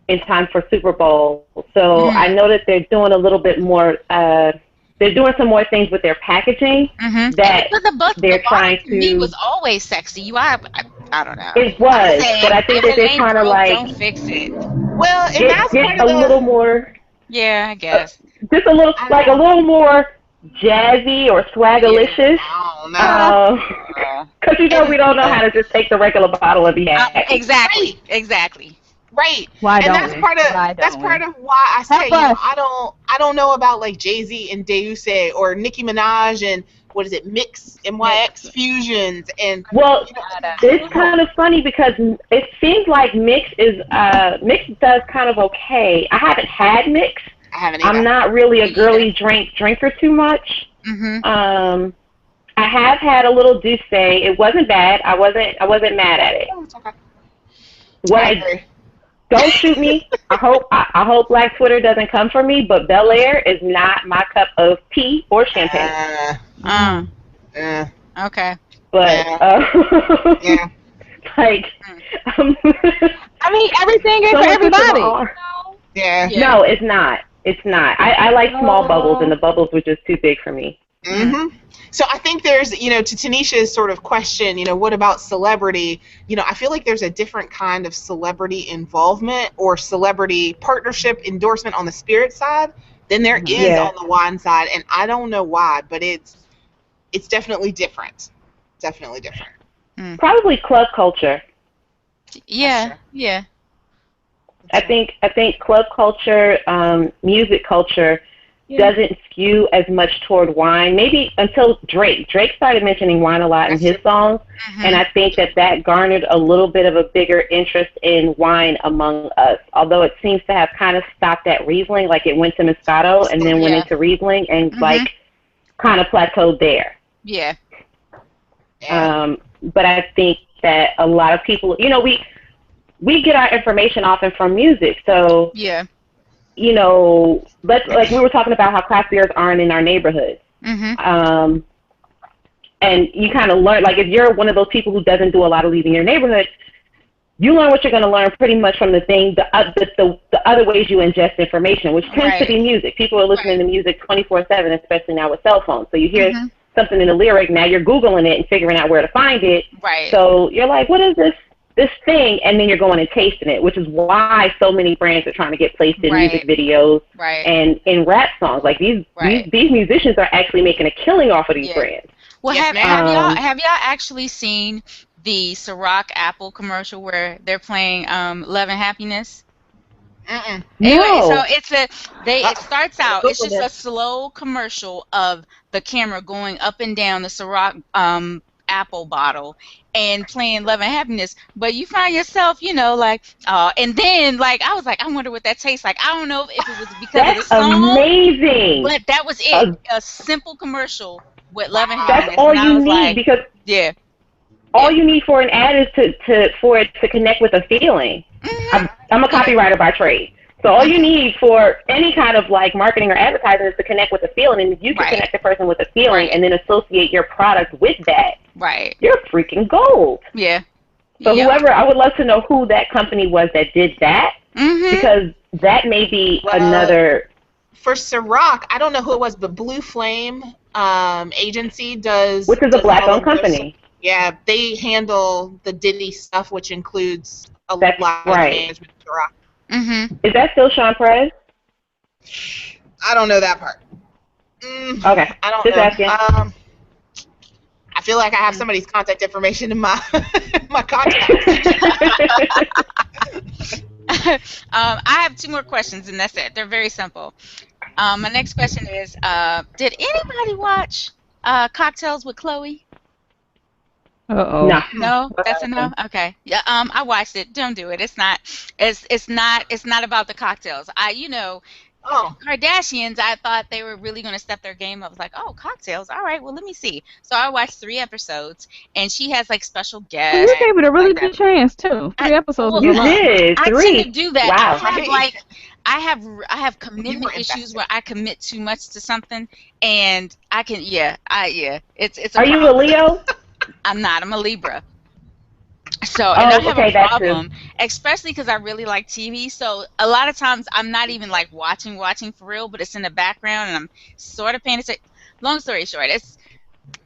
in time for Super Bowl. So I know that they're doing a little bit more. They're doing some more things with their packaging that they're trying to. Me was always sexy. I don't know. It was, but I think that they're trying to like don't fix it. Well, and get that's part a of the. little more. Yeah, I guess. Just a little, like a little more jazzy or swagalicious. I don't know. Because we don't know how to just take the regular bottle and be happy. Exactly. Exactly. Right. Why and don't that's we? part of Why that's don't part we? of why I say Help us. I don't know about like Jay-Z and Deuse or Nicki Minaj and what is it, MYX fusions and Well, it's kind of funny because it seems like Mix does kind of okay. I haven't had Mix. I haven't either. I'm not really a girly drinker too much. I have had a little Douce. It wasn't bad. I wasn't mad at it. Oh, it's okay. What I agree. Don't shoot me. I hope Black Twitter doesn't come for me, but Bel Air is not my cup of tea or champagne. Okay. But yeah. like, I mean, everything is for everybody. Yeah. No, it's not. It's not. I like small bubbles, and the bubbles were just too big for me. So I think there's, to Tanisha's sort of question, what about celebrity? I feel like there's a different kind of celebrity involvement or celebrity partnership endorsement on the spirit side than there is on the wine side, and I don't know why, but it's definitely different. Definitely different. Probably club culture. Yeah. Yeah. I think club culture, music culture doesn't skew as much toward wine. Maybe until Drake. Drake started mentioning wine a lot in his songs, and I think that garnered a little bit of a bigger interest in wine among us. Although it seems to have kind of stopped at Riesling, like it went to Moscato and then went into Riesling and like kind of plateaued there. Yeah. But I think that a lot of people, we get our information often from music, so like we were talking about how craft beers aren't in our neighborhoods. And you kind of learn, like if you're one of those people who doesn't do a lot of leaving your neighborhood, you learn what you're going to learn pretty much from the other ways you ingest information, which tends to be music. People are listening to music 24/7, especially now with cell phones. So you hear something in the lyric, now you're Googling it and figuring out where to find it. Right. So you're like, what is this thing? And then you're going and tasting it, which is why so many brands are trying to get placed in music videos and in rap songs. Like these musicians are actually making a killing off of these brands. Well, have y'all actually seen the Ciroc Apple commercial where they're playing Love and Happiness? Mm-mm. Anyway, so No. it starts out, it's Google just a this. slow commercial of the camera going up and down the Ciroc apple bottle and playing Love and Happiness, but you find yourself, like, and then, like, I was like, I wonder what that tastes like. I don't know if it was because of the That's song, amazing. but that was it. A simple commercial with Love and That's Happiness, all and I you was need like, because yeah. all you need for an ad is for it to connect with a feeling. Mhm. I'm a copywriter by trade. So all you need for any kind of like marketing or advertising is to connect with a feeling. And if you can Right. connect the person with a feeling Right. and then associate your product with that, Right. you're freaking gold. Yeah. So Yep. whoever, I would love to know who that company was that did that, Mhm. because that may be Well, another. For Ciroc, I don't know who it was, but Blue Flame agency does. Which is a does all black-owned of their company. Yeah, they handle the Diddy stuff, which includes a That's lot of right. management of Ciroc. Mhm. Is that still Sean Perez? I don't know that part. Okay, I don't just know. asking. I feel like I have somebody's contact information in my my contacts. I have 2 more questions, and that's it. They're very simple. My next question is, did anybody watch Cocktails with Chloe? Uh-oh. No. No, that's a no. Okay. Yeah. I watched it. Don't do it. It's not. It's not about the cocktails. Oh, Kardashians, I thought they were really going to step their game up. I was like, oh, cocktails. All right, well, let me see. So I watched 3 episodes, and she has like special Well, guests. you gave it a really like good that. chance too. 3 episodes was well, a You lot. did I tend 3. to do that. Wow. I have commitment issues invested. where I commit too much to something, and I can it's a Are you a problem. Leo? I'm not. I'm a Libra. So, and I have okay, a that's problem, especially because I really like TV. So a lot of times I'm not even like watching for real, but it's in the background and I'm sort of paying attention. Long story short,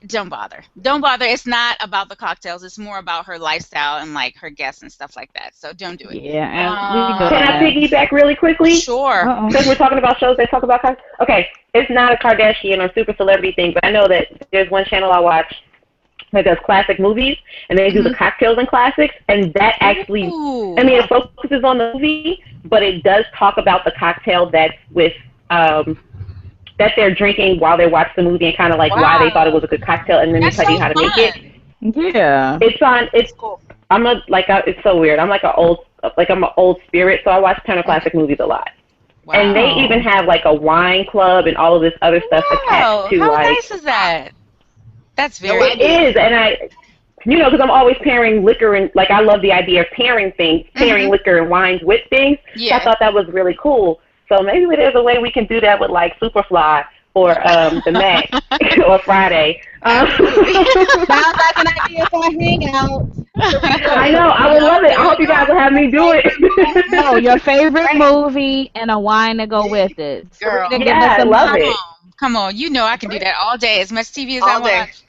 don't bother. Don't bother. It's not about the cocktails. It's more about her lifestyle and like her guests and stuff like that. So don't do it. Yeah, and we go Can I on that. piggyback really quickly? Sure. Uh-oh. Because we're talking about shows that talk about okay, it's not a Kardashian or super celebrity thing, but I know that there's one channel I watch that does classic movies, and they do the cocktails and classics, and that actually, Ooh. I mean, it focuses on the movie, but it does talk about the cocktail that's with, that they're drinking while they watch the movie and kind of like why they thought it was a good cocktail, and then That's they tell you so how to make fun. it. Yeah. It's cool. it's so weird. I'm an old spirit, so I watch Turner Classic Movies a lot. Wow. And they even have like a wine club and all of this other stuff attached to How like. nice is that? That's very It is, and because I'm always pairing liquor and like I love the idea of pairing liquor and wines with things. Yeah. So I thought that was really cool. So maybe there's a way we can do that with like Superfly or the Mac or Friday. Sounds like an idea for a hangout. I know. I would love it. I hope you guys will have me do it. No, your favorite movie and a wine to go with it. Girl. Give Yeah, us I a love movie. it. Come on, I can do that all day. As much TV as All I day. want.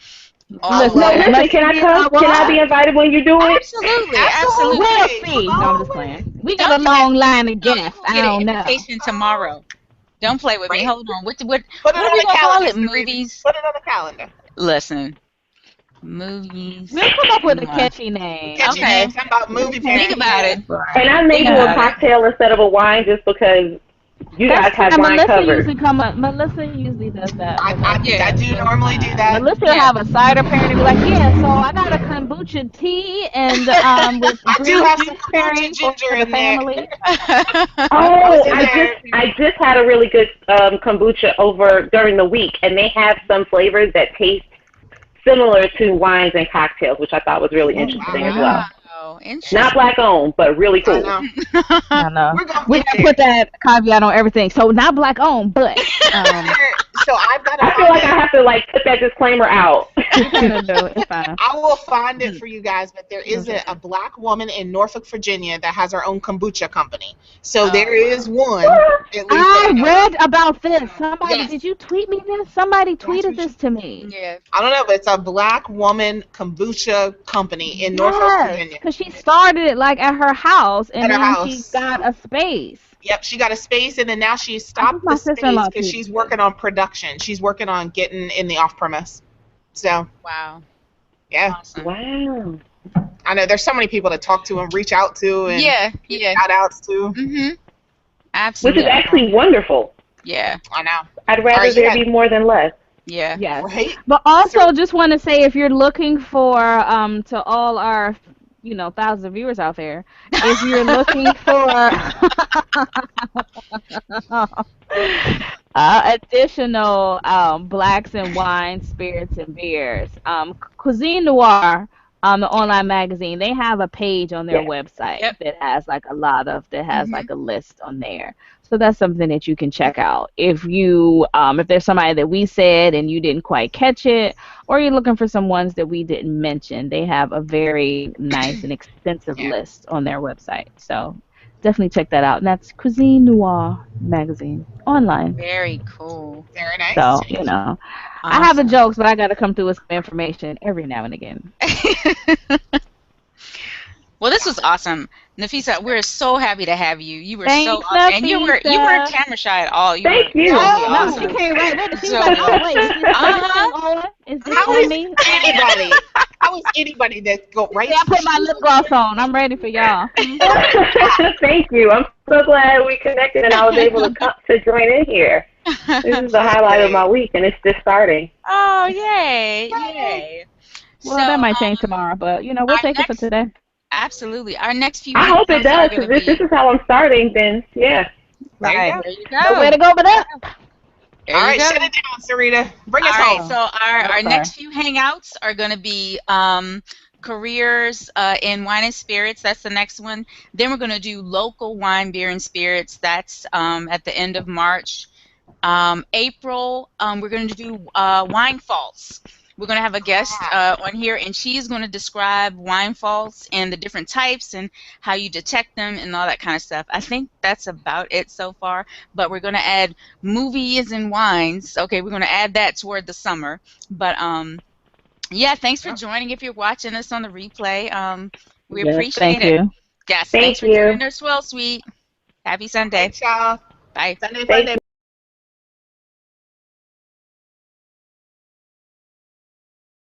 All Listen, No, day. listen, can I come? Can I be invited when you do it? Absolutely. We'll see. No, I'm just playing. We got a long line of guests. I Get don't an know. invitation tomorrow. Don't play with me. Right. Hold on. What Put it are on we the gonna call calendar. it? Movies? Put it on the calendar. Listen. Movies. We'll come up with a catchy name. Catchy Okay. names. How about movie pairing? Think about it. And I may do Yeah. a cocktail instead of a wine just because you guys have wine Melissa covered. usually Melissa usually does that. I do normally do that. Melissa will have a cider pairing and be like, yeah, so I got a kombucha tea and with I do green have juice some pairing kombucha ginger for the in there. family. Oh, in there. I just had a really good kombucha over during the week, and they have some flavors that taste similar to wines and cocktails, which I thought was really interesting as well. Wow. Interesting. Not black owned, but really cool. I know. I know. We're gonna We get gotta there. put that caveat on everything. So not black owned, but So I've got to I feel like I have to like put that disclaimer out. it's gonna do it. It's fine. I will find it for you guys, but there is a black woman in Norfolk, Virginia that has her own kombucha company. So there is one. At least I that know. read about this. Somebody, Yes. did you tweet me this? Somebody tweeted tweet this to me. Yeah. I don't know, but it's a black woman kombucha company in Norfolk, Virginia. Because she started it like at her house, and At her then house. she got a space. Yep, she got a space, and then now she stopped my the space sister-in-law because tweeted she's it. working on production. She's working on getting in the off-premise. So, Wow. yeah. Awesome. Wow. I know there's so many people to talk to and reach out to and Yeah. shout outs to. Mhm. which is Absolutely. actually wonderful. Yeah. I know. I'd rather Alright, you there had- be more than less. Yeah. Yes. Right? But also, just want to say, if you're looking for, to all our, thousands of viewers out there, if you're looking for additional blacks and wines, spirits, and beers, Cuisine Noir, the online magazine, they have a page on their Yeah. website Yep. that has like Mhm. like a list on there. So that's something that you can check out. If there's somebody that we said and you didn't quite catch it, or you're looking for some ones that we didn't mention, they have a very nice and extensive Yeah. list on their website. So definitely check that out. And that's Cuisine Noir magazine online. Very cool. Very nice. So, I have the Awesome. jokes, but I got to come through with some information every now and again. Well, this was awesome, Nafisa. We're so happy to have you. You were so Thanks, awesome, and you weren't Nafisa. camera shy at all. You Thank were you. totally Oh, no, awesome. she can't wait. Wait, she's So, like, oh, wait, is this Uh-huh. on? Is this How on is me? anybody? How is anybody that go right? See, I put my lip gloss on. I'm ready for y'all. Thank you. I'm so glad we connected and I was able to join in here. This is the highlight of my week, and it's just starting. Oh, yay! Yay! Well, that might change tomorrow, but, we'll our take it for next- today. Absolutely. Our next few. I hope it videos does, are because gonna if this is how I'm starting, then yeah. There you go. There you No go. way to go but up. There All you right, go. shut it down, Sarita. Bring us All right, home. so our Okay. next few hangouts are going to be careers in wine and spirits. That's the next one. Then we're going to do local wine, beer, and spirits. That's at the end of March. April, we're going to do wine faults. We're going to have a guest on here, and she's going to describe wine faults and the different types and how you detect them and all that kind of stuff. I think that's about it so far, but we're going to add movies and wines. Okay, we're going to add that toward the summer. But, yeah, thanks for joining if you're watching us on the replay. We Yes, appreciate thank it. you. Yes, Thank thanks for you. joining us, Swell Suite. Happy Sunday. Thanks, y'all. Bye. Sunday, Thank Sunday.